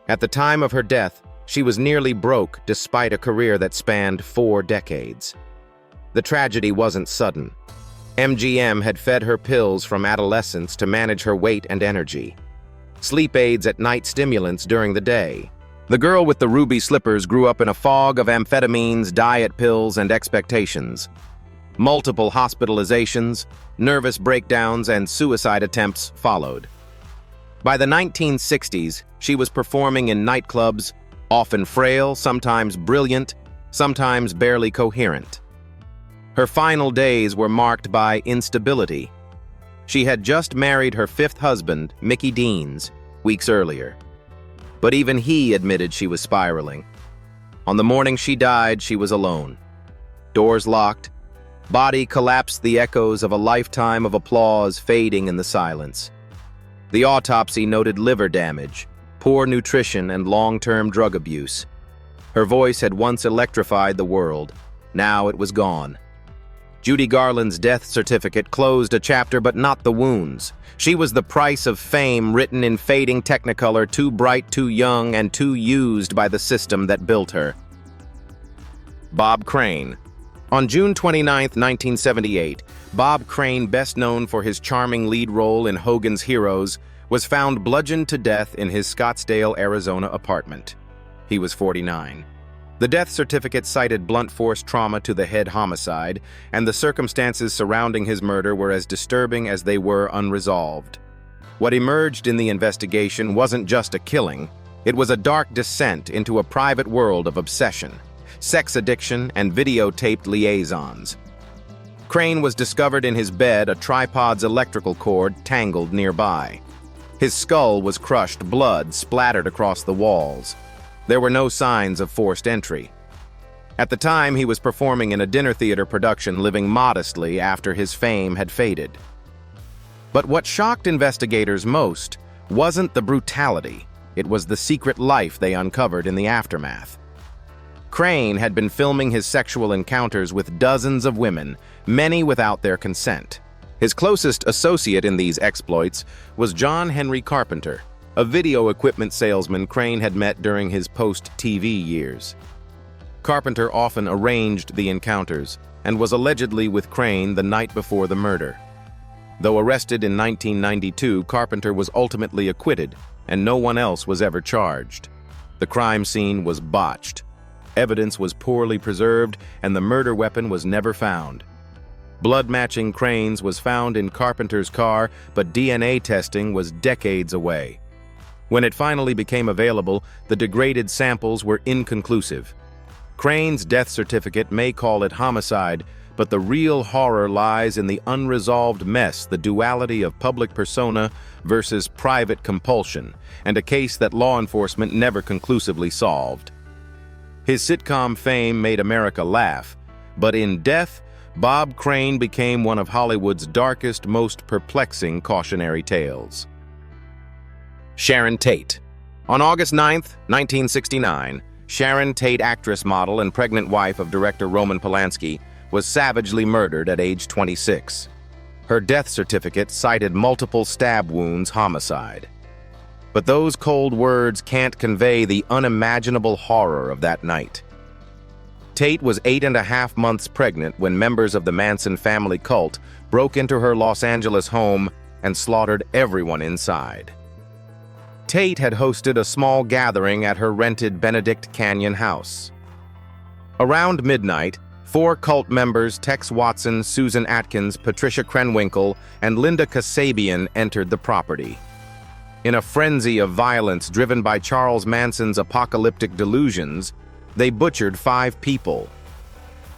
At the time of her death, she was nearly broke despite a career that spanned 4 decades. The tragedy wasn't sudden. MGM had fed her pills from adolescence to manage her weight and energy. Sleep aids at night, stimulants during the day. The girl with the ruby slippers grew up in a fog of amphetamines, diet pills, and expectations. Multiple hospitalizations, nervous breakdowns, and suicide attempts followed. By the 1960s, she was performing in nightclubs, often frail, sometimes brilliant, sometimes barely coherent. Her final days were marked by instability. She had just married her 5th husband, Mickey Deans, weeks earlier. But even he admitted she was spiraling. On the morning she died, she was alone. Doors locked, body collapsed, the echoes of a lifetime of applause fading in the silence. The autopsy noted liver damage, poor nutrition, and long-term drug abuse. Her voice had once electrified the world. Now it was gone. Judy Garland's death certificate closed a chapter, but not the wounds. She was the price of fame, written in fading technicolor, too bright, too young, and too used by the system that built her. Bob Crane. On June 29, 1978, Bob Crane, best known for his charming lead role in Hogan's Heroes, was found bludgeoned to death in his Scottsdale, Arizona apartment. He was 49. The death certificate cited blunt force trauma to the head, homicide, and the circumstances surrounding his murder were as disturbing as they were unresolved. What emerged in the investigation wasn't just a killing, it was a dark descent into a private world of obsession, sex addiction, and videotaped liaisons. Crane was discovered in his bed, a tripod's electrical cord tangled nearby. His skull was crushed, blood splattered across the walls. There were no signs of forced entry. At the time, he was performing in a dinner theater production, living modestly after his fame had faded. But what shocked investigators most wasn't the brutality, it was the secret life they uncovered in the aftermath. Crane had been filming his sexual encounters with dozens of women, many without their consent. His closest associate in these exploits was John Henry Carpenter, a video equipment salesman Crane had met during his post-TV years. Carpenter often arranged the encounters and was allegedly with Crane the night before the murder. Though arrested in 1992, Carpenter was ultimately acquitted, and no one else was ever charged. The crime scene was botched. Evidence was poorly preserved, and the murder weapon was never found. Blood matching Crane's was found in Carpenter's car, but DNA testing was decades away. When it finally became available, the degraded samples were inconclusive. Crane's death certificate may call it homicide, but the real horror lies in the unresolved mess, the duality of public persona versus private compulsion, and a case that law enforcement never conclusively solved. His sitcom fame made America laugh, but in death, Bob Crane became one of Hollywood's darkest, most perplexing cautionary tales. Sharon Tate. On August 9, 1969, Sharon Tate, actress, model, and pregnant wife of director Roman Polanski, was savagely murdered at age 26. Her death certificate cited multiple stab wounds, homicide. But those cold words can't convey the unimaginable horror of that night. Tate was 8.5 months pregnant when members of the Manson family cult broke into her Los Angeles home and slaughtered everyone inside. Tate had hosted a small gathering at her rented Benedict Canyon house. Around midnight, 4 cult members, Tex Watson, Susan Atkins, Patricia Krenwinkel, and Linda Kasabian, entered the property. In a frenzy of violence driven by Charles Manson's apocalyptic delusions, they butchered 5 people.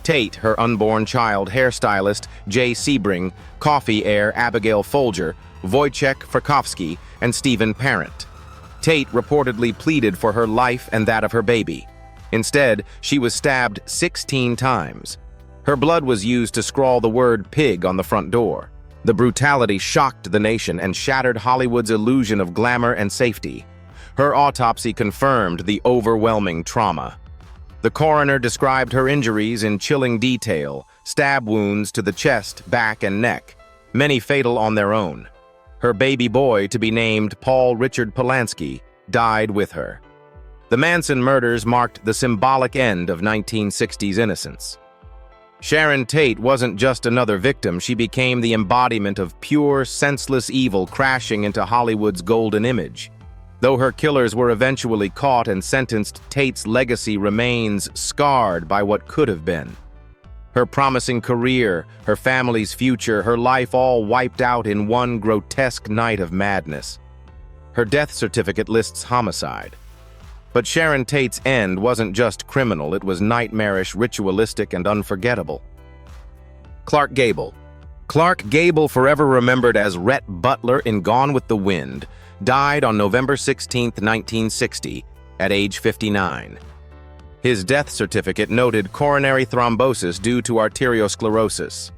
Tate, her unborn child, hairstylist Jay Sebring, coffee heir Abigail Folger, Wojciech Frykowski, and Stephen Parent. Tate reportedly pleaded for her life and that of her baby. Instead, she was stabbed 16 times. Her blood was used to scrawl the word pig on the front door. The brutality shocked the nation and shattered Hollywood's illusion of glamour and safety. Her autopsy confirmed the overwhelming trauma. The coroner described her injuries in chilling detail: stab wounds to the chest, back, and neck, many fatal on their own. Her baby boy, to be named Paul Richard Polanski, died with her. The Manson murders marked the symbolic end of 1960s innocence. Sharon Tate wasn't just another victim, she became the embodiment of pure, senseless evil crashing into Hollywood's golden image. Though her killers were eventually caught and sentenced, Tate's legacy remains scarred by what could have been. Her promising career, her family's future, her life all wiped out in one grotesque night of madness. Her death certificate lists homicide. But Sharon Tate's end wasn't just criminal, it was nightmarish, ritualistic, and unforgettable. Clark Gable. Clark Gable, forever remembered as Rhett Butler in Gone with the Wind, died on November 16, 1960, at age 59. His death certificate noted coronary thrombosis due to arteriosclerosis.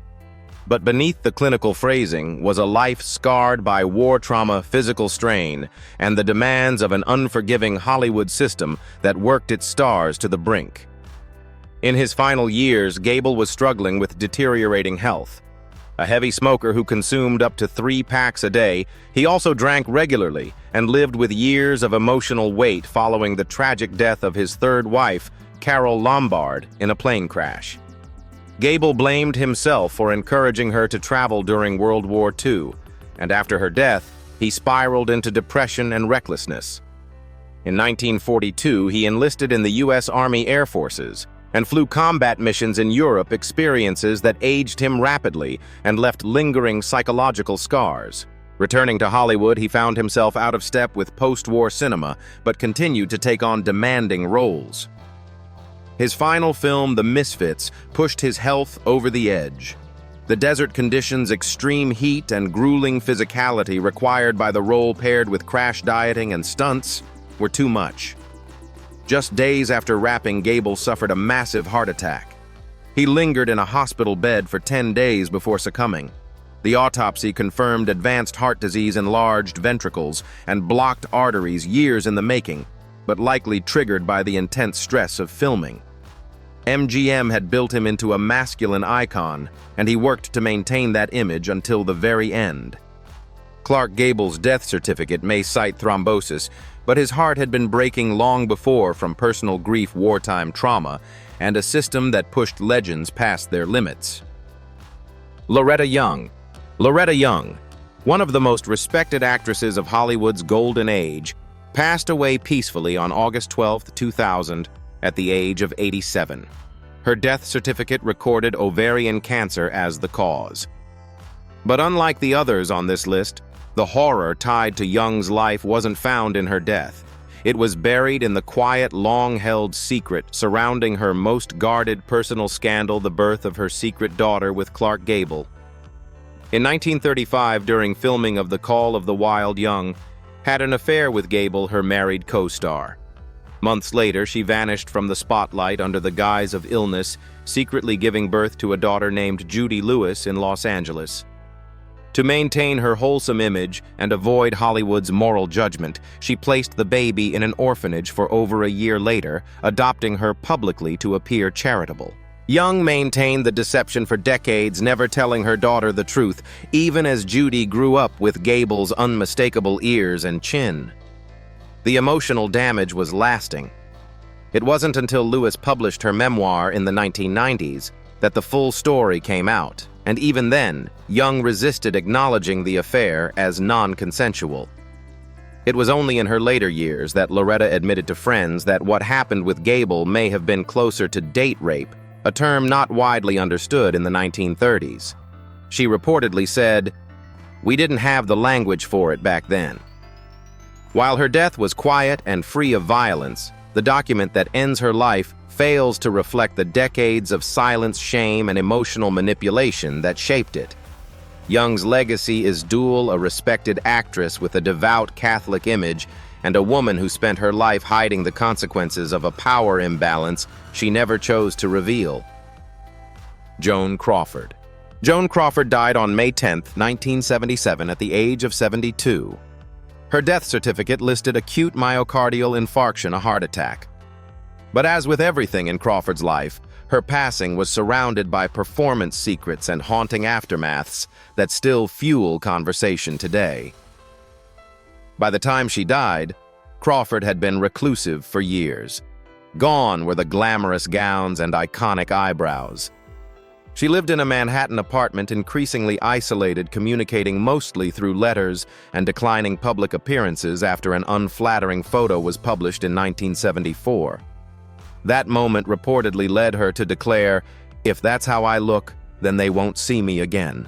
But beneath the clinical phrasing was a life scarred by war trauma, physical strain, and the demands of an unforgiving Hollywood system that worked its stars to the brink. In his final years, Gable was struggling with deteriorating health. A heavy smoker who consumed up to 3 packs a day, he also drank regularly and lived with years of emotional weight following the tragic death of his 3rd wife, Carol Lombard, in a plane crash. Gable blamed himself for encouraging her to travel during World War II, and after her death, he spiraled into depression and recklessness. In 1942, he enlisted in the U.S. Army Air Forces and flew combat missions in Europe, experiences that aged him rapidly and left lingering psychological scars. Returning to Hollywood, he found himself out of step with post-war cinema, but continued to take on demanding roles. His final film, The Misfits, pushed his health over the edge. The desert conditions, extreme heat, and grueling physicality required by the role paired with crash dieting and stunts were too much. Just days after wrapping, Gable suffered a massive heart attack. He lingered in a hospital bed for 10 days before succumbing. The autopsy confirmed advanced heart disease, enlarged ventricles, and blocked arteries years in the making, but likely triggered by the intense stress of filming. MGM had built him into a masculine icon, and he worked to maintain that image until the very end. Clark Gable's death certificate may cite thrombosis, but his heart had been breaking long before from personal grief, wartime trauma, and a system that pushed legends past their limits. Loretta Young. Loretta Young, one of the most respected actresses of Hollywood's golden age, passed away peacefully on August 12, 2000, at the age of 87. Her death certificate recorded ovarian cancer as the cause. But unlike the others on this list, the horror tied to Young's life wasn't found in her death. It was buried in the quiet, long-held secret surrounding her most guarded personal scandal, the birth of her secret daughter with Clark Gable. In 1935, during filming of The Call of the Wild, Young had an affair with Gable, her married co-star. Months later, she vanished from the spotlight under the guise of illness, secretly giving birth to a daughter named Judy Lewis in Los Angeles. To maintain her wholesome image and avoid Hollywood's moral judgment, she placed the baby in an orphanage for over a year later, adopting her publicly to appear charitable. Young maintained the deception for decades, never telling her daughter the truth, even as Judy grew up with Gable's unmistakable ears and chin. The emotional damage was lasting. It wasn't until Lewis published her memoir in the 1990s that the full story came out, and even then, Young resisted acknowledging the affair as non-consensual. It was only in her later years that Loretta admitted to friends that what happened with Gable may have been closer to date rape, a term not widely understood in the 1930s. She reportedly said, "We didn't have the language for it back then." While her death was quiet and free of violence, the document that ends her life fails to reflect the decades of silence, shame, and emotional manipulation that shaped it. Young's legacy is dual: a respected actress with a devout Catholic image and a woman who spent her life hiding the consequences of a power imbalance she never chose to reveal. Joan Crawford. Joan Crawford died on May 10, 1977, at the age of 72. Her death certificate listed acute myocardial infarction, a heart attack. But as with everything in Crawford's life, her passing was surrounded by performance secrets and haunting aftermaths that still fuel conversation today. By the time she died, Crawford had been reclusive for years. Gone were the glamorous gowns and iconic eyebrows. She lived in a Manhattan apartment, increasingly isolated, communicating mostly through letters and declining public appearances after an unflattering photo was published in 1974. That moment reportedly led her to declare, "If that's how I look, then they won't see me again."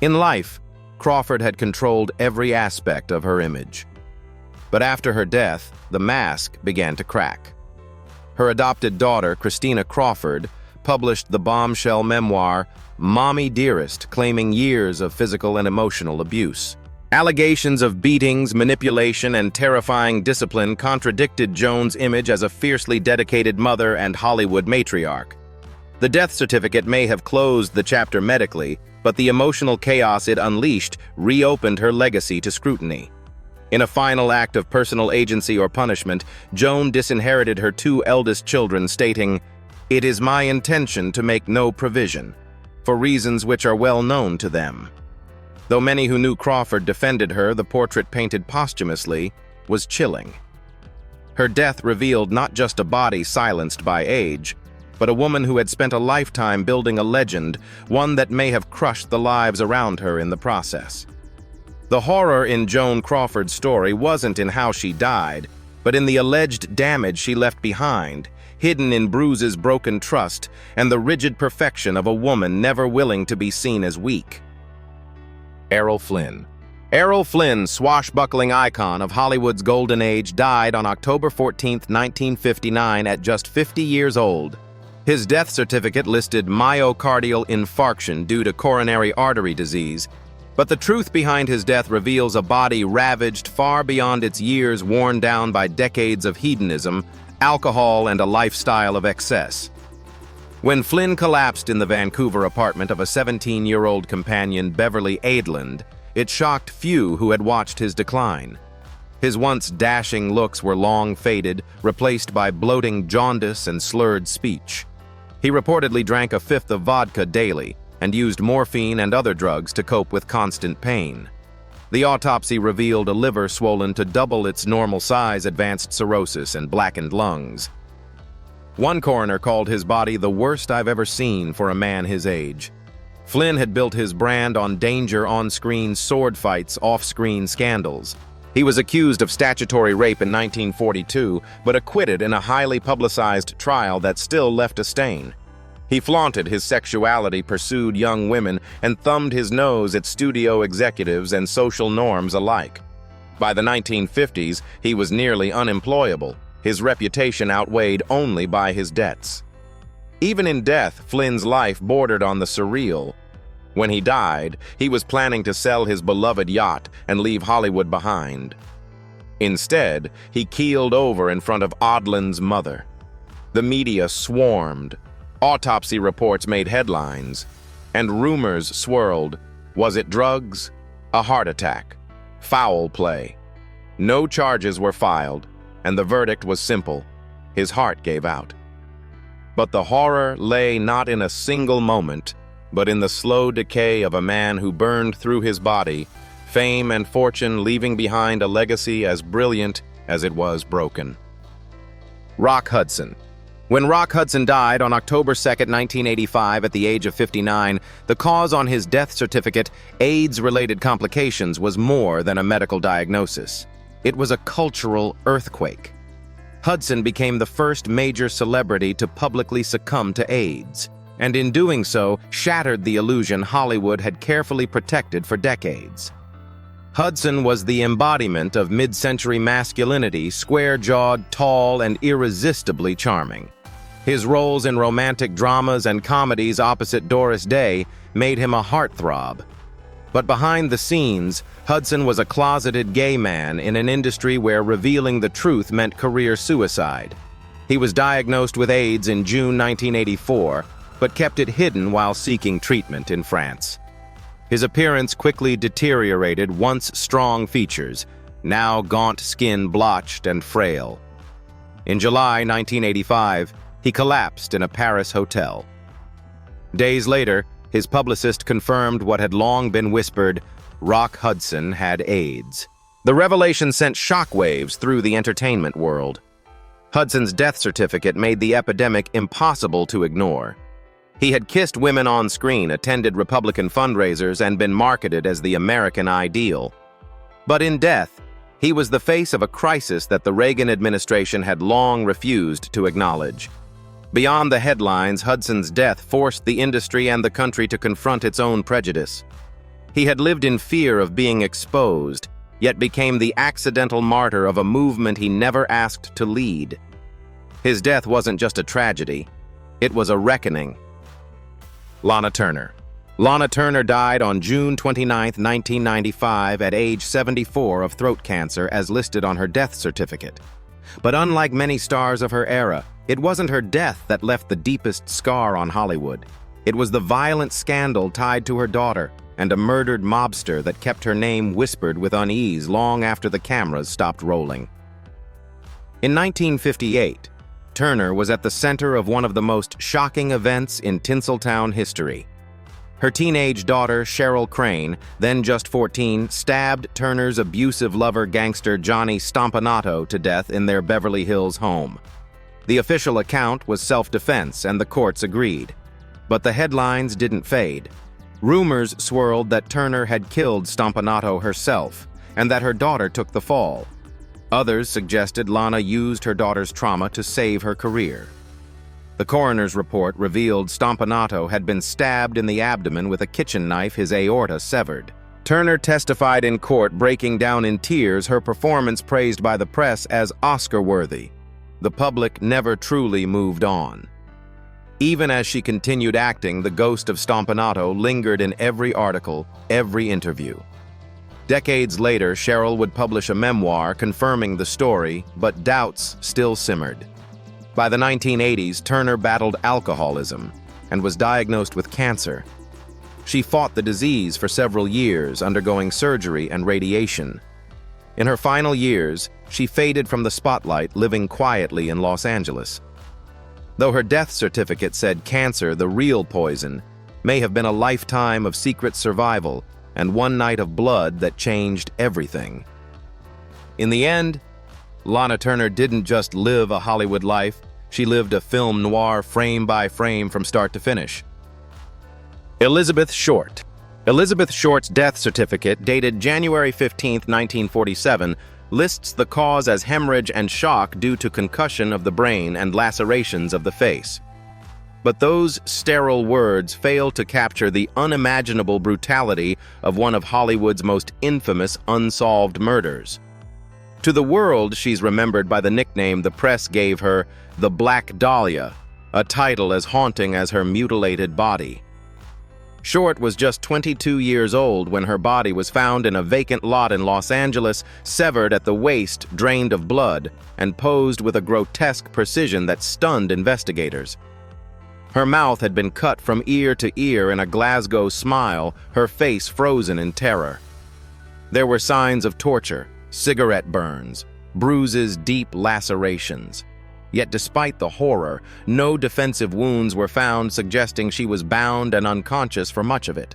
In life, Crawford had controlled every aspect of her image. But after her death, the mask began to crack. Her adopted daughter, Christina Crawford, published the bombshell memoir, Mommy Dearest, claiming years of physical and emotional abuse. Allegations of beatings, manipulation, and terrifying discipline contradicted Joan's image as a fiercely dedicated mother and Hollywood matriarch. The death certificate may have closed the chapter medically, but the emotional chaos it unleashed reopened her legacy to scrutiny. In a final act of personal agency or punishment, Joan disinherited her two eldest children, stating, "It is my intention to make no provision, for reasons which are well known to them." Though many who knew Crawford defended her, the portrait painted posthumously was chilling. Her death revealed not just a body silenced by age, but a woman who had spent a lifetime building a legend, one that may have crushed the lives around her in the process. The horror in Joan Crawford's story wasn't in how she died, but in the alleged damage she left behind, hidden in bruises, broken trust, and the rigid perfection of a woman never willing to be seen as weak. Errol Flynn. Errol Flynn, swashbuckling icon of Hollywood's golden age, died on October 14, 1959 at just 50 years old. His death certificate listed myocardial infarction due to coronary artery disease, but the truth behind his death reveals a body ravaged far beyond its years, worn down by decades of hedonism, alcohol, and a lifestyle of excess. When Flynn collapsed in the Vancouver apartment of a 17-year-old companion, Beverly Aidland, it shocked few who had watched his decline. His once dashing looks were long faded, replaced by bloating jaundice and slurred speech. He reportedly drank a fifth of vodka daily and used morphine and other drugs to cope with constant pain. The autopsy revealed a liver swollen to double its normal size, advanced cirrhosis, and blackened lungs. One coroner called his body the worst I've ever seen for a man his age. Flynn had built his brand on danger on-screen, sword fights, off-screen scandals. He was accused of statutory rape in 1942, but acquitted in a highly publicized trial that still left a stain. He flaunted his sexuality, pursued young women, and thumbed his nose at studio executives and social norms alike. By the 1950s, he was nearly unemployable, his reputation outweighed only by his debts. Even in death, Flynn's life bordered on the surreal. When he died, he was planning to sell his beloved yacht and leave Hollywood behind. Instead, he keeled over in front of Audlin's mother. The media swarmed. Autopsy reports made headlines, and rumors swirled. Was it drugs? A heart attack? Foul play? No charges were filed, and the verdict was simple: his heart gave out. But the horror lay not in a single moment, but in the slow decay of a man who burned through his body, fame and fortune leaving behind a legacy as brilliant as it was broken. Rock Hudson. When Rock Hudson died on October 2, 1985, at the age of 59, the cause on his death certificate, AIDS-related complications, was more than a medical diagnosis. It was a cultural earthquake. Hudson became the first major celebrity to publicly succumb to AIDS, and in doing so, shattered the illusion Hollywood had carefully protected for decades. Hudson was the embodiment of mid-century masculinity, square-jawed, tall, and irresistibly charming. His roles in romantic dramas and comedies opposite Doris Day made him a heartthrob. But behind the scenes, Hudson was a closeted gay man in an industry where revealing the truth meant career suicide. He was diagnosed with AIDS in June 1984, but kept it hidden while seeking treatment in France. His appearance quickly deteriorated once strong features, now gaunt skin blotched and frail. In July 1985, he collapsed in a Paris hotel. Days later, his publicist confirmed what had long been whispered: Rock Hudson had AIDS. The revelation sent shockwaves through the entertainment world. Hudson's death certificate made the epidemic impossible to ignore. He had kissed women on screen, attended Republican fundraisers, and been marketed as the American ideal. But in death, he was the face of a crisis that the Reagan administration had long refused to acknowledge. Beyond the headlines, Hudson's death forced the industry and the country to confront its own prejudice. He had lived in fear of being exposed, yet became the accidental martyr of a movement he never asked to lead. His death wasn't just a tragedy, it was a reckoning. Lana Turner. Lana Turner died on June 29, 1995, at age 74 of throat cancer, as listed on her death certificate. But unlike many stars of her era, it wasn't her death that left the deepest scar on Hollywood. It was the violent scandal tied to her daughter and a murdered mobster that kept her name whispered with unease long after the cameras stopped rolling. In 1958, Turner was at the center of one of the most shocking events in Tinseltown history. Her teenage daughter, Cheryl Crane, then just 14, stabbed Turner's abusive lover gangster Johnny Stompanato to death in their Beverly Hills home. The official account was self-defense, and the courts agreed. But the headlines didn't fade. Rumors swirled that Turner had killed Stompanato herself, and that her daughter took the fall. Others suggested Lana used her daughter's trauma to save her career. The coroner's report revealed Stompanato had been stabbed in the abdomen with a kitchen knife, his aorta severed. Turner testified in court, breaking down in tears, her performance praised by the press as Oscar-worthy. The public never truly moved on. Even as she continued acting, the ghost of Stompanato lingered in every article, every interview. Decades later, Cheryl would publish a memoir confirming the story, but doubts still simmered. By the 1980s, Turner battled alcoholism and was diagnosed with cancer. She fought the disease for several years, undergoing surgery and radiation. In her final years, she faded from the spotlight, living quietly in Los Angeles. Though her death certificate said cancer, the real poison, may have been a lifetime of secret survival and one night of blood that changed everything. In the end, Lana Turner didn't just live a Hollywood life, she lived a film noir frame by frame from start to finish. Elizabeth Short. Elizabeth Short's death certificate, dated January 15, 1947, lists the cause as hemorrhage and shock due to concussion of the brain and lacerations of the face. But those sterile words fail to capture the unimaginable brutality of one of Hollywood's most infamous unsolved murders. To the world, she's remembered by the nickname the press gave her, the Black Dahlia, a title as haunting as her mutilated body. Short was just 22 years old when her body was found in a vacant lot in Los Angeles, severed at the waist, drained of blood, and posed with a grotesque precision that stunned investigators. Her mouth had been cut from ear to ear in a Glasgow smile, her face frozen in terror. There were signs of torture, cigarette burns, bruises, deep lacerations. Yet despite the horror, no defensive wounds were found, suggesting she was bound and unconscious for much of it.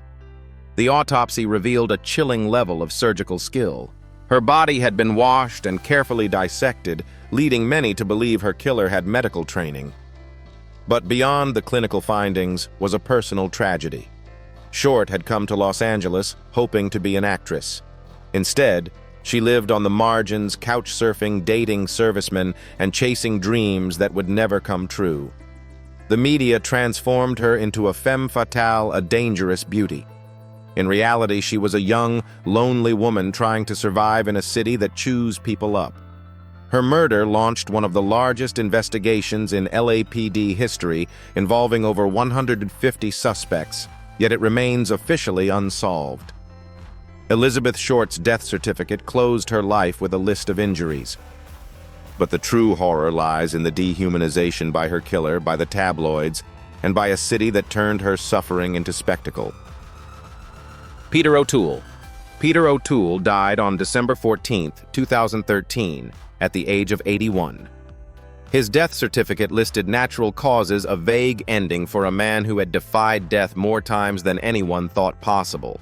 The autopsy revealed a chilling level of surgical skill. Her body had been washed and carefully dissected, leading many to believe her killer had medical training. But beyond the clinical findings was a personal tragedy. Short had come to Los Angeles hoping to be an actress. Instead, she lived on the margins, couch-surfing, dating servicemen, and chasing dreams that would never come true. The media transformed her into a femme fatale, a dangerous beauty. In reality, she was a young, lonely woman trying to survive in a city that chews people up. Her murder launched one of the largest investigations in LAPD history, involving over 150 suspects, yet it remains officially unsolved. Elizabeth Short's death certificate closed her life with a list of injuries. But the true horror lies in the dehumanization by her killer, by the tabloids, and by a city that turned her suffering into spectacle. Peter O'Toole. Peter O'Toole died on December 14, 2013, at the age of 81. His death certificate listed natural causes, a vague ending for a man who had defied death more times than anyone thought possible.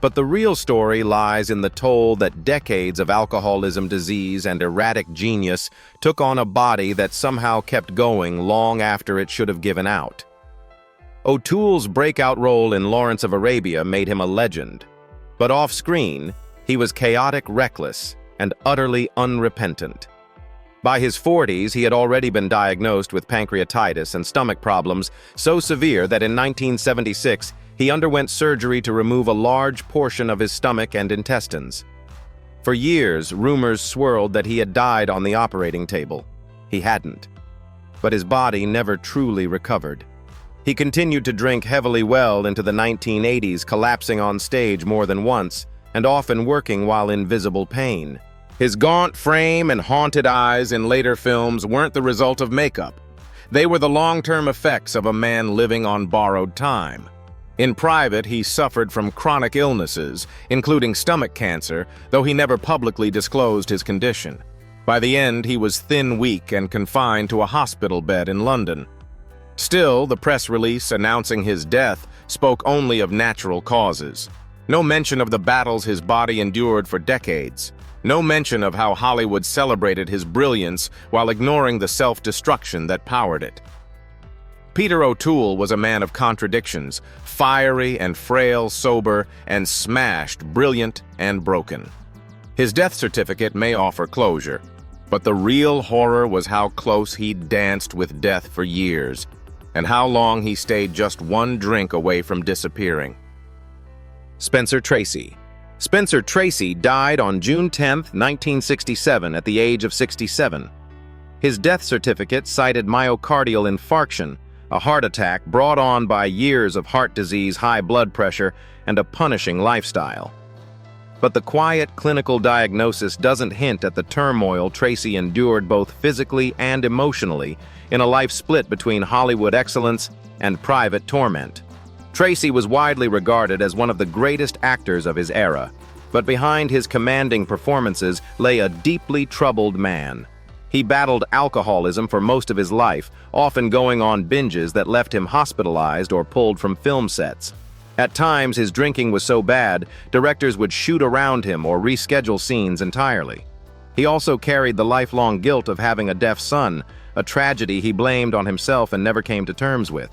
But the real story lies in the toll that decades of alcoholism, disease, and erratic genius took on a body that somehow kept going long after it should have given out. O'Toole's breakout role in Lawrence of Arabia made him a legend, but off-screen, he was chaotic, reckless, and utterly unrepentant. By his 40s, he had already been diagnosed with pancreatitis and stomach problems so severe that in 1976, he underwent surgery to remove a large portion of his stomach and intestines. For years, rumors swirled that he had died on the operating table. He hadn't. But his body never truly recovered. He continued to drink heavily well into the 1980s, collapsing on stage more than once, and often working while in visible pain. His gaunt frame and haunted eyes in later films weren't the result of makeup. They were the long-term effects of a man living on borrowed time. In private, he suffered from chronic illnesses, including stomach cancer, though he never publicly disclosed his condition. By the end, he was thin, weak, and confined to a hospital bed in London. Still, the press release announcing his death spoke only of natural causes. No mention of the battles his body endured for decades. No mention of how Hollywood celebrated his brilliance while ignoring the self-destruction that powered it. Peter O'Toole was a man of contradictions, fiery and frail, sober, and smashed, brilliant and broken. His death certificate may offer closure, but the real horror was how close he danced with death for years, and how long he stayed just one drink away from disappearing. Spencer Tracy. Spencer Tracy died on June 10, 1967, at the age of 67. His death certificate cited myocardial infarction, a heart attack brought on by years of heart disease, high blood pressure, and a punishing lifestyle. But the quiet clinical diagnosis doesn't hint at the turmoil Tracy endured both physically and emotionally in a life split between Hollywood excellence and private torment. Tracy was widely regarded as one of the greatest actors of his era, but behind his commanding performances lay a deeply troubled man. He battled alcoholism for most of his life, often going on binges that left him hospitalized or pulled from film sets. At times, his drinking was so bad, directors would shoot around him or reschedule scenes entirely. He also carried the lifelong guilt of having a deaf son, a tragedy he blamed on himself and never came to terms with.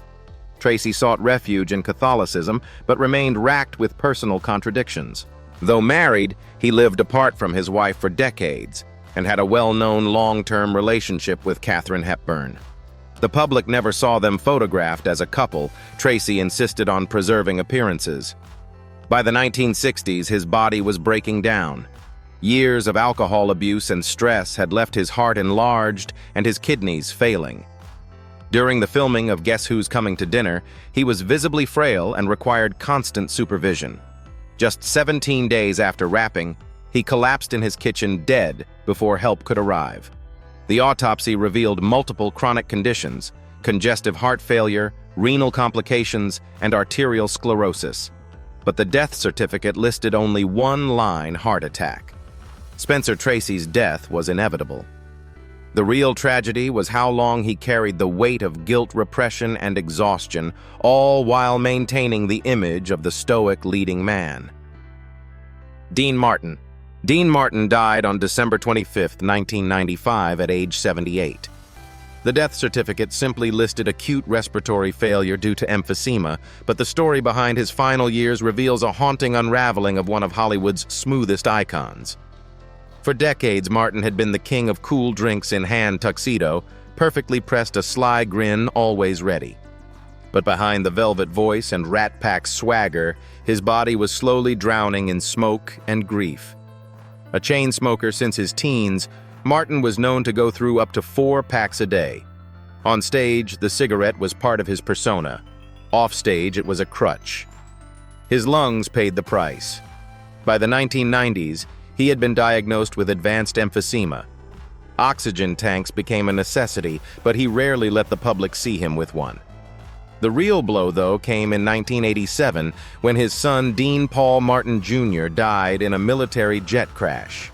Tracy sought refuge in Catholicism, but remained racked with personal contradictions. Though married, he lived apart from his wife for decades, and had a well-known long-term relationship with Katharine Hepburn. The public never saw them photographed as a couple. Tracy insisted on preserving appearances. By the 1960s, his body was breaking down. Years of alcohol abuse and stress had left his heart enlarged and his kidneys failing. During the filming of Guess Who's Coming to Dinner, he was visibly frail and required constant supervision. Just 17 days after wrapping, he collapsed in his kitchen dead before help could arrive. The autopsy revealed multiple chronic conditions: congestive heart failure, renal complications, and arterial sclerosis. But the death certificate listed only one line: heart attack. Spencer Tracy's death was inevitable. The real tragedy was how long he carried the weight of guilt, repression, and exhaustion, all while maintaining the image of the stoic leading man. Dean Martin. Dean Martin died on December 25, 1995, at age 78. The death certificate simply listed acute respiratory failure due to emphysema, but the story behind his final years reveals a haunting unraveling of one of Hollywood's smoothest icons. For decades, Martin had been the king of cool drinks in hand tuxedo, perfectly pressed a sly grin, always ready. But behind the velvet voice and Rat Pack swagger, his body was slowly drowning in smoke and grief. A chain smoker since his teens, Martin was known to go through up to 4 packs a day. On stage, the cigarette was part of his persona. Off stage, it was a crutch. His lungs paid the price. By the 1990s, he had been diagnosed with advanced emphysema. Oxygen tanks became a necessity, but he rarely let the public see him with one. The real blow, though, came in 1987 when his son Dean Paul Martin Jr. died in a military jet crash.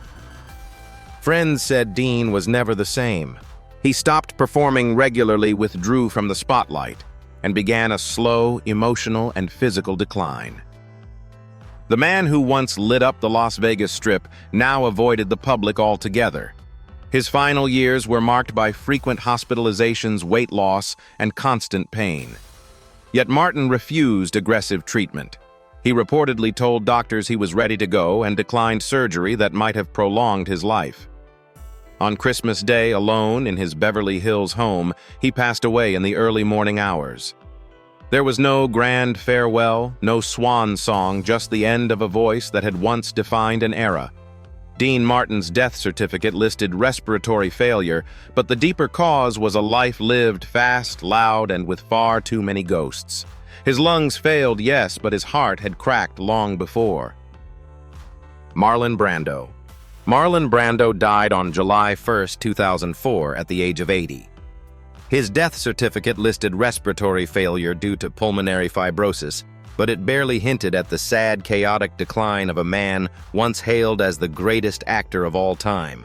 Friends said Dean was never the same. He stopped performing regularly, withdrew from the spotlight, and began a slow, emotional, and physical decline. The man who once lit up the Las Vegas Strip now avoided the public altogether. His final years were marked by frequent hospitalizations, weight loss, and constant pain. Yet Martin refused aggressive treatment. He reportedly told doctors he was ready to go and declined surgery that might have prolonged his life. On Christmas Day, alone in his Beverly Hills home, he passed away in the early morning hours. There was no grand farewell, no swan song, just the end of a voice that had once defined an era. Dean Martin's death certificate listed respiratory failure, but the deeper cause was a life lived fast, loud, and with far too many ghosts. His lungs failed, yes, but his heart had cracked long before. Marlon Brando. Marlon Brando died on July 1, 2004, at the age of 80. His death certificate listed respiratory failure due to pulmonary fibrosis, but it barely hinted at the sad, chaotic decline of a man once hailed as the greatest actor of all time.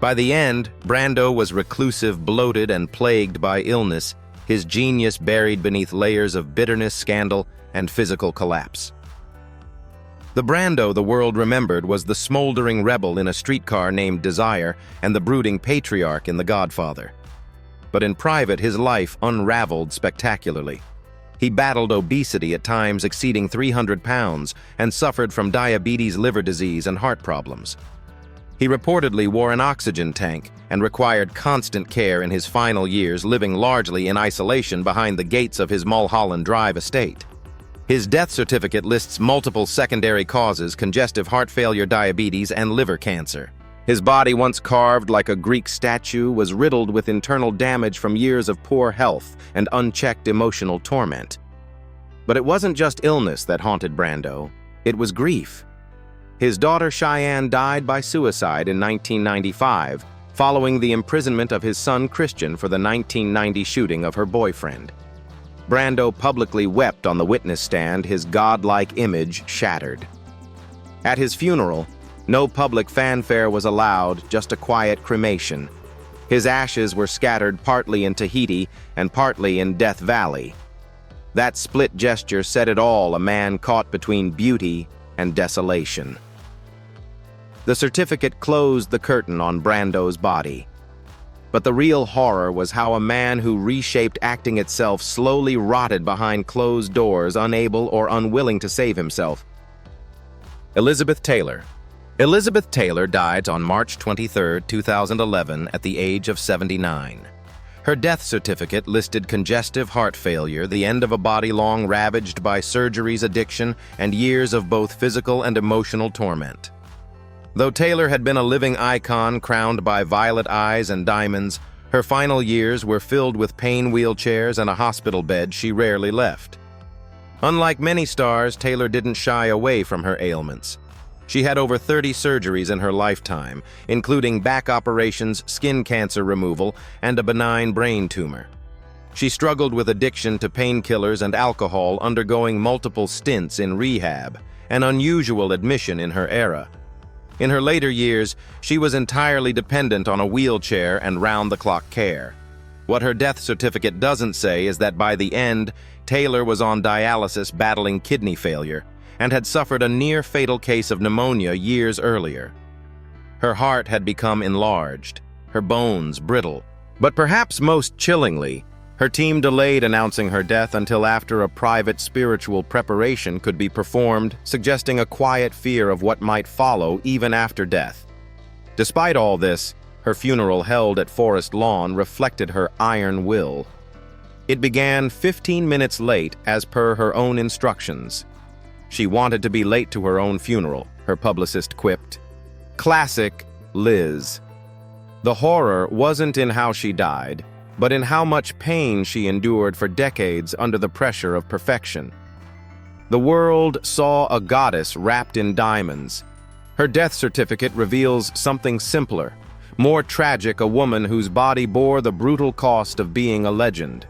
By the end, Brando was reclusive, bloated, and plagued by illness, his genius buried beneath layers of bitterness, scandal, and physical collapse. The Brando the world remembered was the smoldering rebel in A Streetcar Named Desire and the brooding patriarch in The Godfather. But in private, his life unraveled spectacularly. He battled obesity at times exceeding 300 pounds and suffered from diabetes, liver disease, and heart problems. He reportedly wore an oxygen tank and required constant care in his final years, living largely in isolation behind the gates of his Mulholland Drive estate. His death certificate lists multiple secondary causes: congestive heart failure, diabetes, and liver cancer. His body, once carved like a Greek statue, was riddled with internal damage from years of poor health and unchecked emotional torment. But it wasn't just illness that haunted Brando, it was grief. His daughter Cheyenne died by suicide in 1995, following the imprisonment of his son Christian for the 1990 shooting of her boyfriend. Brando publicly wept on the witness stand, his godlike image shattered. At his funeral, no public fanfare was allowed, just a quiet cremation. His ashes were scattered partly in Tahiti and partly in Death Valley. That split gesture said it all: a man caught between beauty and desolation. The certificate closed the curtain on Brando's body. But the real horror was how a man who reshaped acting itself slowly rotted behind closed doors, unable or unwilling to save himself. Elizabeth Taylor. Elizabeth Taylor died on March 23, 2011, at the age of 79. Her death certificate listed congestive heart failure, the end of a body long ravaged by surgeries, addiction, and years of both physical and emotional torment. Though Taylor had been a living icon crowned by violet eyes and diamonds, her final years were filled with pain wheelchairs and a hospital bed she rarely left. Unlike many stars, Taylor didn't shy away from her ailments. She had over 30 surgeries in her lifetime, including back operations, skin cancer removal, and a benign brain tumor. She struggled with addiction to painkillers and alcohol, undergoing multiple stints in rehab, an unusual admission in her era. In her later years, she was entirely dependent on a wheelchair and round-the-clock care. What her death certificate doesn't say is that by the end, Taylor was on dialysis battling kidney failure and had suffered a near-fatal case of pneumonia years earlier. Her heart had become enlarged, her bones brittle, But perhaps most chillingly, her team delayed announcing her death until after a private spiritual preparation could be performed, suggesting a quiet fear of what might follow even after death. Despite all this, her funeral held at Forest Lawn reflected her iron will. It began 15 minutes late as per her own instructions. She wanted to be late to her own funeral, her publicist quipped. Classic Liz. The horror wasn't in how she died, but in how much pain she endured for decades under the pressure of perfection. The world saw a goddess wrapped in diamonds. Her death certificate reveals something simpler, more tragic, a woman whose body bore the brutal cost of being a legend.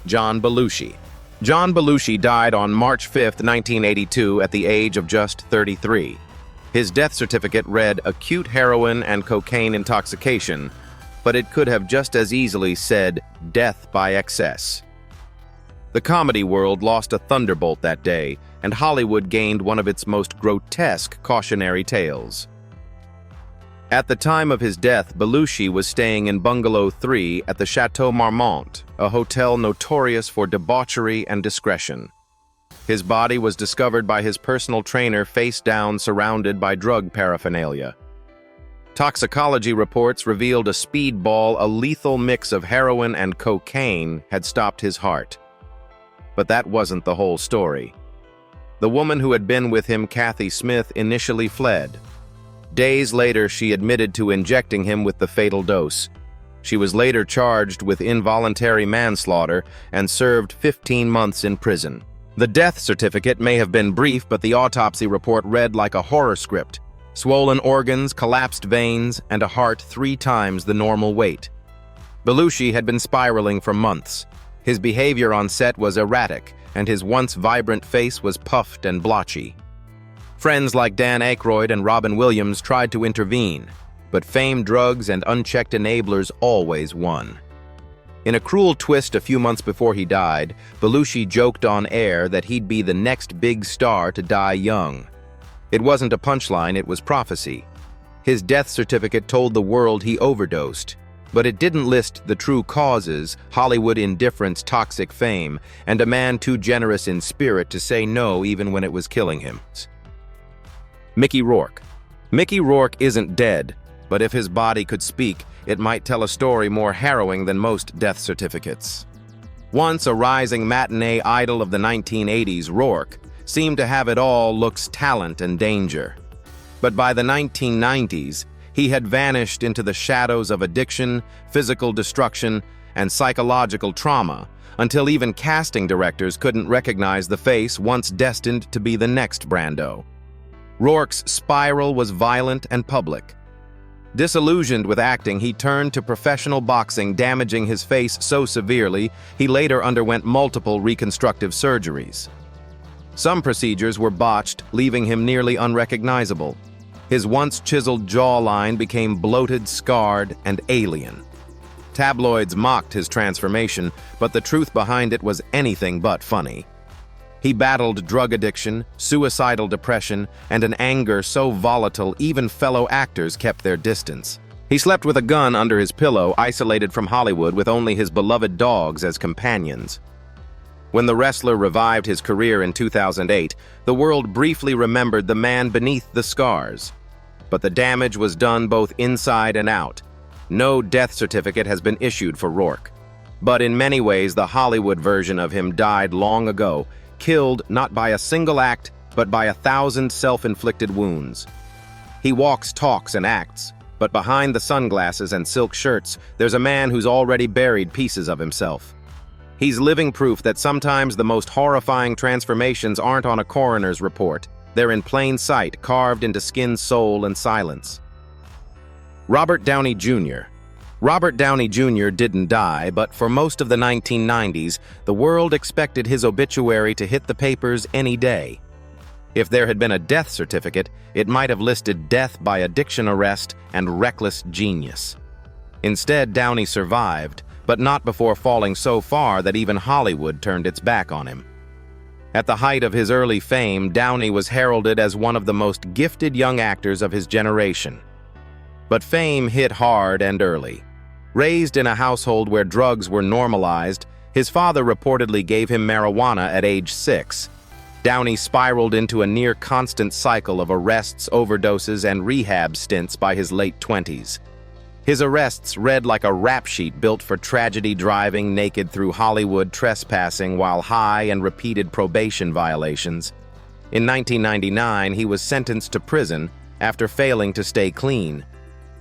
John Belushi. John Belushi died on March 5, 1982, at the age of just 33. His death certificate read acute heroin and cocaine intoxication, but it could have just as easily said death by excess. The comedy world lost a thunderbolt that day, and Hollywood gained one of its most grotesque cautionary tales. At the time of his death, Belushi was staying in Bungalow 3 at the Chateau Marmont, a hotel notorious for debauchery and discretion. His body was discovered by his personal trainer face down, surrounded by drug paraphernalia. Toxicology reports revealed a speedball, a lethal mix of heroin and cocaine, had stopped his heart. But that wasn't the whole story. The woman who had been with him, Kathy Smith, initially fled. Days later, she admitted to injecting him with the fatal dose. She was later charged with involuntary manslaughter and served 15 months in prison. The death certificate may have been brief, but the autopsy report read like a horror script. Swollen organs, collapsed veins, and a heart 3 times the normal weight. Belushi had been spiraling for months. His behavior on set was erratic, and his once vibrant face was puffed and blotchy. Friends like Dan Aykroyd and Robin Williams tried to intervene, but fame, drugs, and unchecked enablers always won. In a cruel twist a few months before he died, Belushi joked on air that he'd be the next big star to die young. It wasn't a punchline, it was prophecy. His death certificate told the world he overdosed, but it didn't list the true causes: Hollywood indifference, toxic fame, and a man too generous in spirit to say no even when it was killing him. Mickey Rourke. Mickey Rourke isn't dead, but if his body could speak, it might tell a story more harrowing than most death certificates. Once a rising matinee idol of the 1980s, Rourke seemed to have it all: looks, talent, and danger. But by the 1990s, he had vanished into the shadows of addiction, physical destruction, and psychological trauma, until even casting directors couldn't recognize the face once destined to be the next Brando. Rourke's spiral was violent and public. Disillusioned with acting, he turned to professional boxing, damaging his face so severely he later underwent multiple reconstructive surgeries. Some procedures were botched, leaving him nearly unrecognizable. His once chiseled jawline became bloated, scarred, and alien. Tabloids mocked his transformation, but the truth behind it was anything but funny. He battled drug addiction, suicidal depression, and an anger so volatile even fellow actors kept their distance. He slept with a gun under his pillow, isolated from Hollywood with only his beloved dogs as companions. When the wrestler revived his career in 2008, the world briefly remembered the man beneath the scars. But the damage was done both inside and out. No death certificate has been issued for Rourke. But in many ways, the Hollywood version of him died long ago, killed not by a single act, but by 1,000 self-inflicted wounds. He walks, talks, and acts, but behind the sunglasses and silk shirts, there's a man who's already buried pieces of himself. He's living proof that sometimes the most horrifying transformations aren't on a coroner's report. They're in plain sight, carved into skin, soul, and silence. Robert Downey Jr. Robert Downey Jr. didn't die, but for most of the 1990s, the world expected his obituary to hit the papers any day. If there had been a death certificate, it might have listed death by addiction arrest and reckless genius. Instead, Downey survived, but not before falling so far that even Hollywood turned its back on him. At the height of his early fame, Downey was heralded as one of the most gifted young actors of his generation. But fame hit hard and early. Raised in a household where drugs were normalized, his father reportedly gave him marijuana at age 6. Downey spiraled into a near-constant cycle of arrests, overdoses, and rehab stints by his late 20s. His arrests read like a rap sheet built for tragedy, driving naked through Hollywood, trespassing while high, and repeated probation violations. In 1999, he was sentenced to prison after failing to stay clean.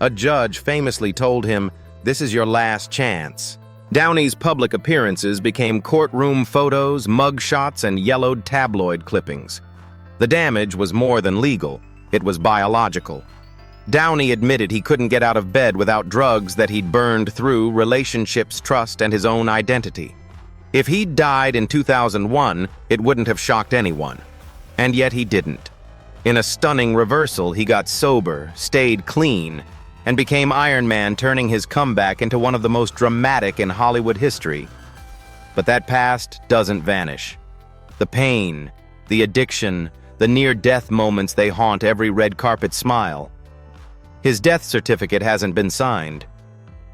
A judge famously told him, "This is your last chance." Downey's public appearances became courtroom photos, mugshots, and yellowed tabloid clippings. The damage was more than legal, it was biological. Downey admitted he couldn't get out of bed without drugs that he'd burned through relationships, trust, and his own identity. If he'd died in 2001, it wouldn't have shocked anyone. And yet he didn't. In a stunning reversal, he got sober, stayed clean, and became Iron Man, turning his comeback into one of the most dramatic in Hollywood history. But that past doesn't vanish. The pain, the addiction, the near-death moments, they haunt every red carpet smile. His death certificate hasn't been signed,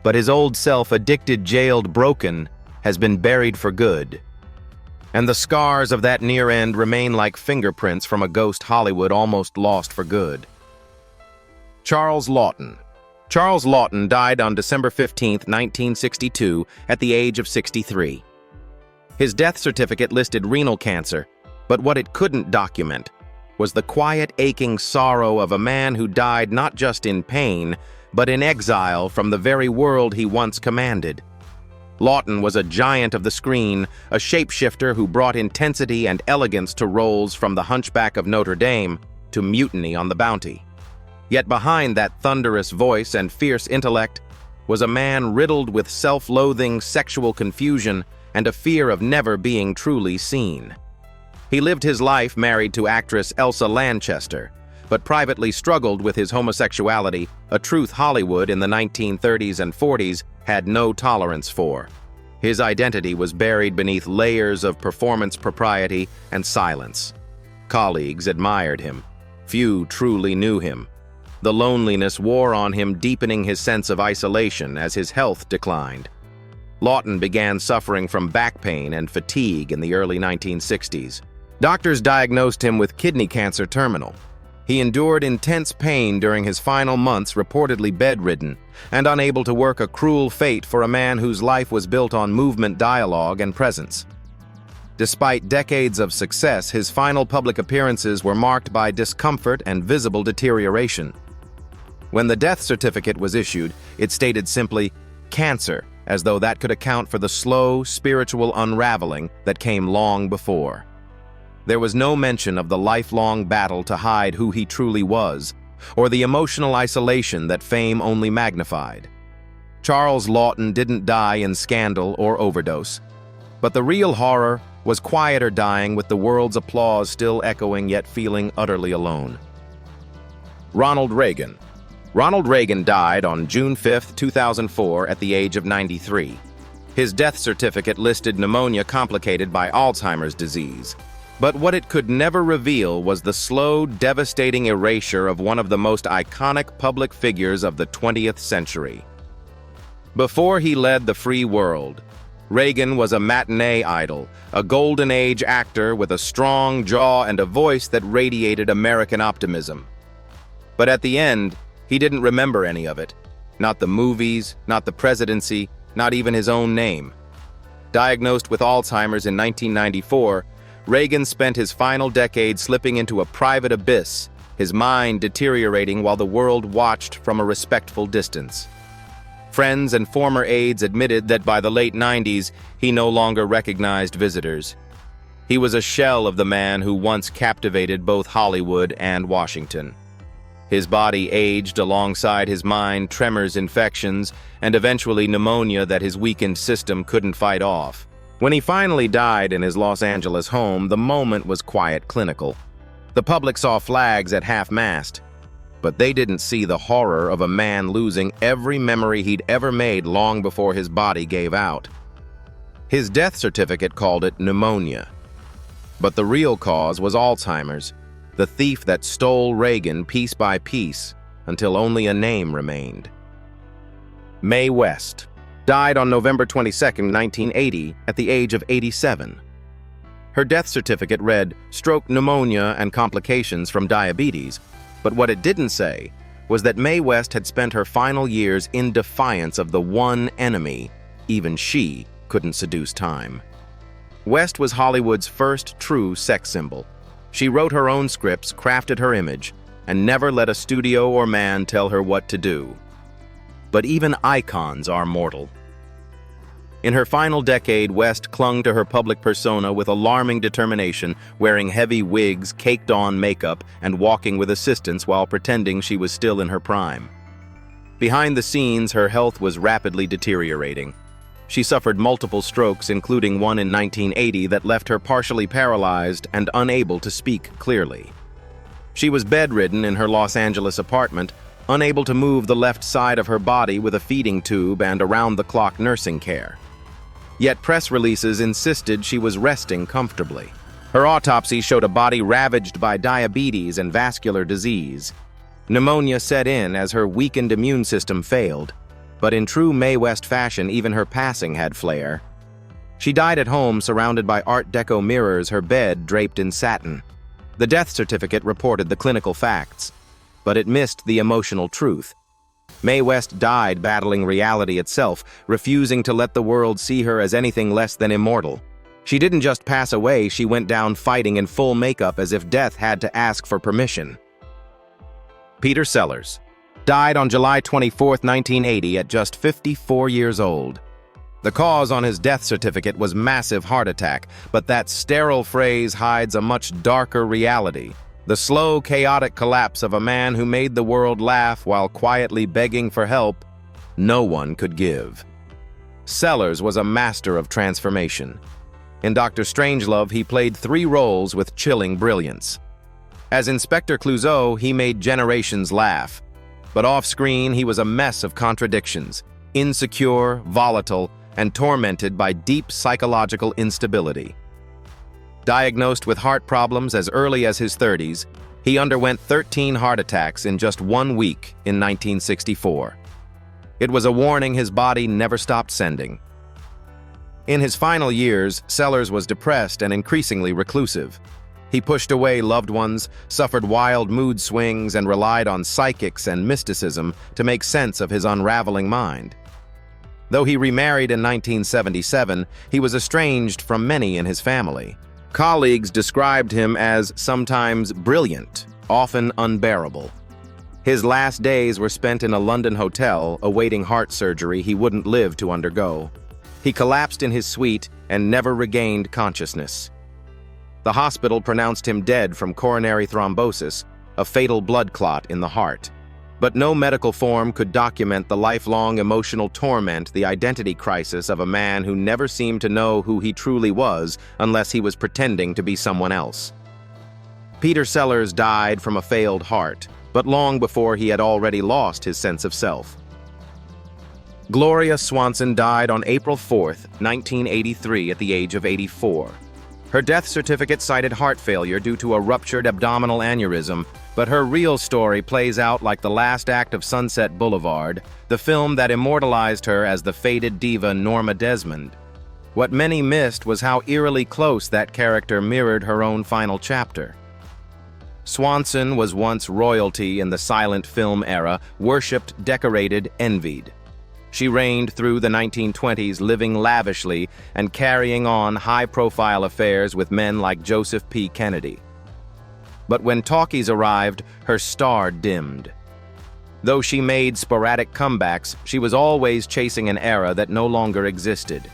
but his old self, addicted, jailed, broken, has been buried for good. And the scars of that near end remain like fingerprints from a ghost Hollywood almost lost for good. Charles Laughton. Charles Laughton died on December 15, 1962, at the age of 63. His death certificate listed renal cancer, but what it couldn't document was the quiet, aching sorrow of a man who died not just in pain, but in exile from the very world he once commanded. Laughton was a giant of the screen, a shapeshifter who brought intensity and elegance to roles from The Hunchback of Notre Dame to Mutiny on the Bounty. Yet behind that thunderous voice and fierce intellect was a man riddled with self-loathing, sexual confusion, and a fear of never being truly seen. He lived his life married to actress Elsa Lanchester, but privately struggled with his homosexuality, a truth Hollywood in the 1930s and 40s had no tolerance for. His identity was buried beneath layers of performance propriety and silence. Colleagues admired him. Few truly knew him. The loneliness wore on him, deepening his sense of isolation as his health declined. Laughton began suffering from back pain and fatigue in the early 1960s. Doctors diagnosed him with kidney cancer terminal. He endured intense pain during his final months, reportedly bedridden, and unable to work, a cruel fate for a man whose life was built on movement, dialogue, and presence. Despite decades of success, his final public appearances were marked by discomfort and visible deterioration. When the death certificate was issued, it stated simply, "cancer," as though that could account for the slow, spiritual unraveling that came long before. There was no mention of the lifelong battle to hide who he truly was, or the emotional isolation that fame only magnified. Charles Laughton didn't die in scandal or overdose, but the real horror was quieter dying, with the world's applause still echoing, yet feeling utterly alone. Ronald Reagan. Ronald Reagan died on June 5, 2004, at the age of 93. His death certificate listed pneumonia complicated by Alzheimer's disease. But what it could never reveal was the slow, devastating erasure of one of the most iconic public figures of the 20th century. Before he led the free world, Reagan was a matinee idol, a golden age actor with a strong jaw and a voice that radiated American optimism. But at the end, he didn't remember any of it. Not the movies, not the presidency, not even his own name. Diagnosed with Alzheimer's in 1994, Reagan spent his final decade slipping into a private abyss, his mind deteriorating while the world watched from a respectful distance. Friends and former aides admitted that by the late 90s, he no longer recognized visitors. He was a shell of the man who once captivated both Hollywood and Washington. His body aged alongside his mind, tremors, infections, and eventually pneumonia that his weakened system couldn't fight off. When he finally died in his Los Angeles home, the moment was quiet, clinical. The public saw flags at half-mast, but they didn't see the horror of a man losing every memory he'd ever made long before his body gave out. His death certificate called it pneumonia, but the real cause was Alzheimer's, the thief that stole Reagan piece by piece until only a name remained. Mae West. died on November 22, 1980, at the age of 87. Her death certificate read, "Stroke, pneumonia, and complications from diabetes," but what it didn't say was that Mae West had spent her final years in defiance of the one enemy even she couldn't seduce: time. West was Hollywood's first true sex symbol. She wrote her own scripts, crafted her image, and never let a studio or man tell her what to do. But even icons are mortal. In her final decade, West clung to her public persona with alarming determination, wearing heavy wigs, caked-on makeup, and walking with assistants while pretending she was still in her prime. Behind the scenes, her health was rapidly deteriorating. She suffered multiple strokes, including one in 1980 that left her partially paralyzed and unable to speak clearly. She was bedridden in her Los Angeles apartment, unable to move the left side of her body with a feeding tube and around-the-clock nursing care. Yet press releases insisted she was resting comfortably. Her autopsy showed a body ravaged by diabetes and vascular disease. Pneumonia set in as her weakened immune system failed, but in true Mae West fashion, even her passing had flair. She died at home surrounded by Art Deco mirrors, her bed draped in satin. The death certificate reported the clinical facts, but it missed the emotional truth. Mae West died battling reality itself, refusing to let the world see her as anything less than immortal. She didn't just pass away, she went down fighting in full makeup as if death had to ask for permission. Peter Sellers died on July 24, 1980 at just 54 years old. The cause on his death certificate was massive heart attack, but that sterile phrase hides a much darker reality. The slow, chaotic collapse of a man who made the world laugh while quietly begging for help no one could give. Sellers was a master of transformation. In Dr. Strangelove, he played 3 roles with chilling brilliance. As Inspector Clouseau, he made generations laugh. But off-screen, he was a mess of contradictions, insecure, volatile, and tormented by deep psychological instability. Diagnosed with heart problems as early as his 30s, he underwent 13 heart attacks in just 1 week in 1964. It was a warning his body never stopped sending. In his final years, Sellers was depressed and increasingly reclusive. He pushed away loved ones, suffered wild mood swings, and relied on psychics and mysticism to make sense of his unraveling mind. Though he remarried in 1977, he was estranged from many in his family. Colleagues described him as sometimes brilliant, often unbearable. His last days were spent in a London hotel, awaiting heart surgery he wouldn't live to undergo. He collapsed in his suite and never regained consciousness. The hospital pronounced him dead from coronary thrombosis, a fatal blood clot in the heart. But no medical form could document the lifelong emotional torment, the identity crisis of a man who never seemed to know who he truly was unless he was pretending to be someone else. Peter Sellers died from a failed heart, but long before he had already lost his sense of self. Gloria Swanson died on April 4, 1983, at the age of 84. Her death certificate cited heart failure due to a ruptured abdominal aneurysm, but her real story plays out like the last act of Sunset Boulevard, the film that immortalized her as the faded diva Norma Desmond. What many missed was how eerily close that character mirrored her own final chapter. Swanson was once royalty in the silent film era, worshipped, decorated, envied. She reigned through the 1920s, living lavishly and carrying on high-profile affairs with men like Joseph P. Kennedy. But when talkies arrived, her star dimmed. Though she made sporadic comebacks, she was always chasing an era that no longer existed.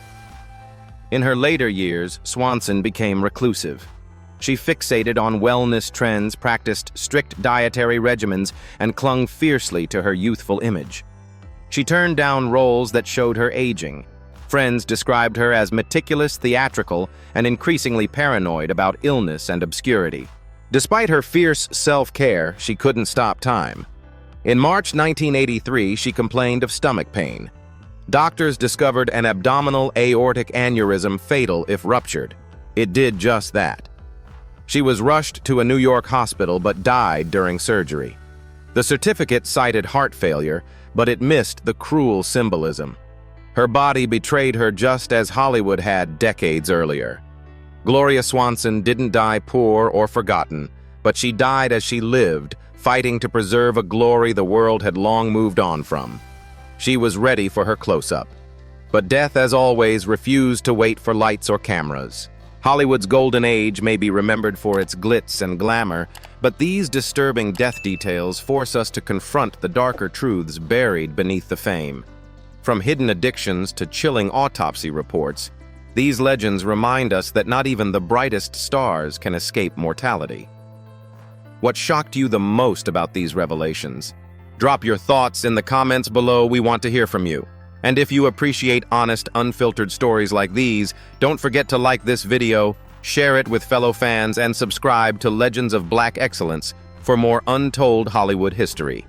In her later years, Swanson became reclusive. She fixated on wellness trends, practiced strict dietary regimens, and clung fiercely to her youthful image. She turned down roles that showed her aging. Friends described her as meticulous, theatrical, and increasingly paranoid about illness and obscurity. Despite her fierce self-care, she couldn't stop time. In March 1983, she complained of stomach pain. Doctors discovered an abdominal aortic aneurysm fatal if ruptured. It did just that. She was rushed to a New York hospital but died during surgery. The certificate cited heart failure, but it missed the cruel symbolism. Her body betrayed her just as Hollywood had decades earlier. Gloria Swanson didn't die poor or forgotten, but she died as she lived, fighting to preserve a glory the world had long moved on from. She was ready for her close-up. But death, as always, refused to wait for lights or cameras. Hollywood's golden age may be remembered for its glitz and glamour, but these disturbing death details force us to confront the darker truths buried beneath the fame. From hidden addictions to chilling autopsy reports, these legends remind us that not even the brightest stars can escape mortality. What shocked you the most about these revelations? Drop your thoughts in the comments below. We want to hear from you. And if you appreciate honest, unfiltered stories like these, don't forget to like this video, share it with fellow fans, and subscribe to Legends of Black Excellence for more untold Hollywood history.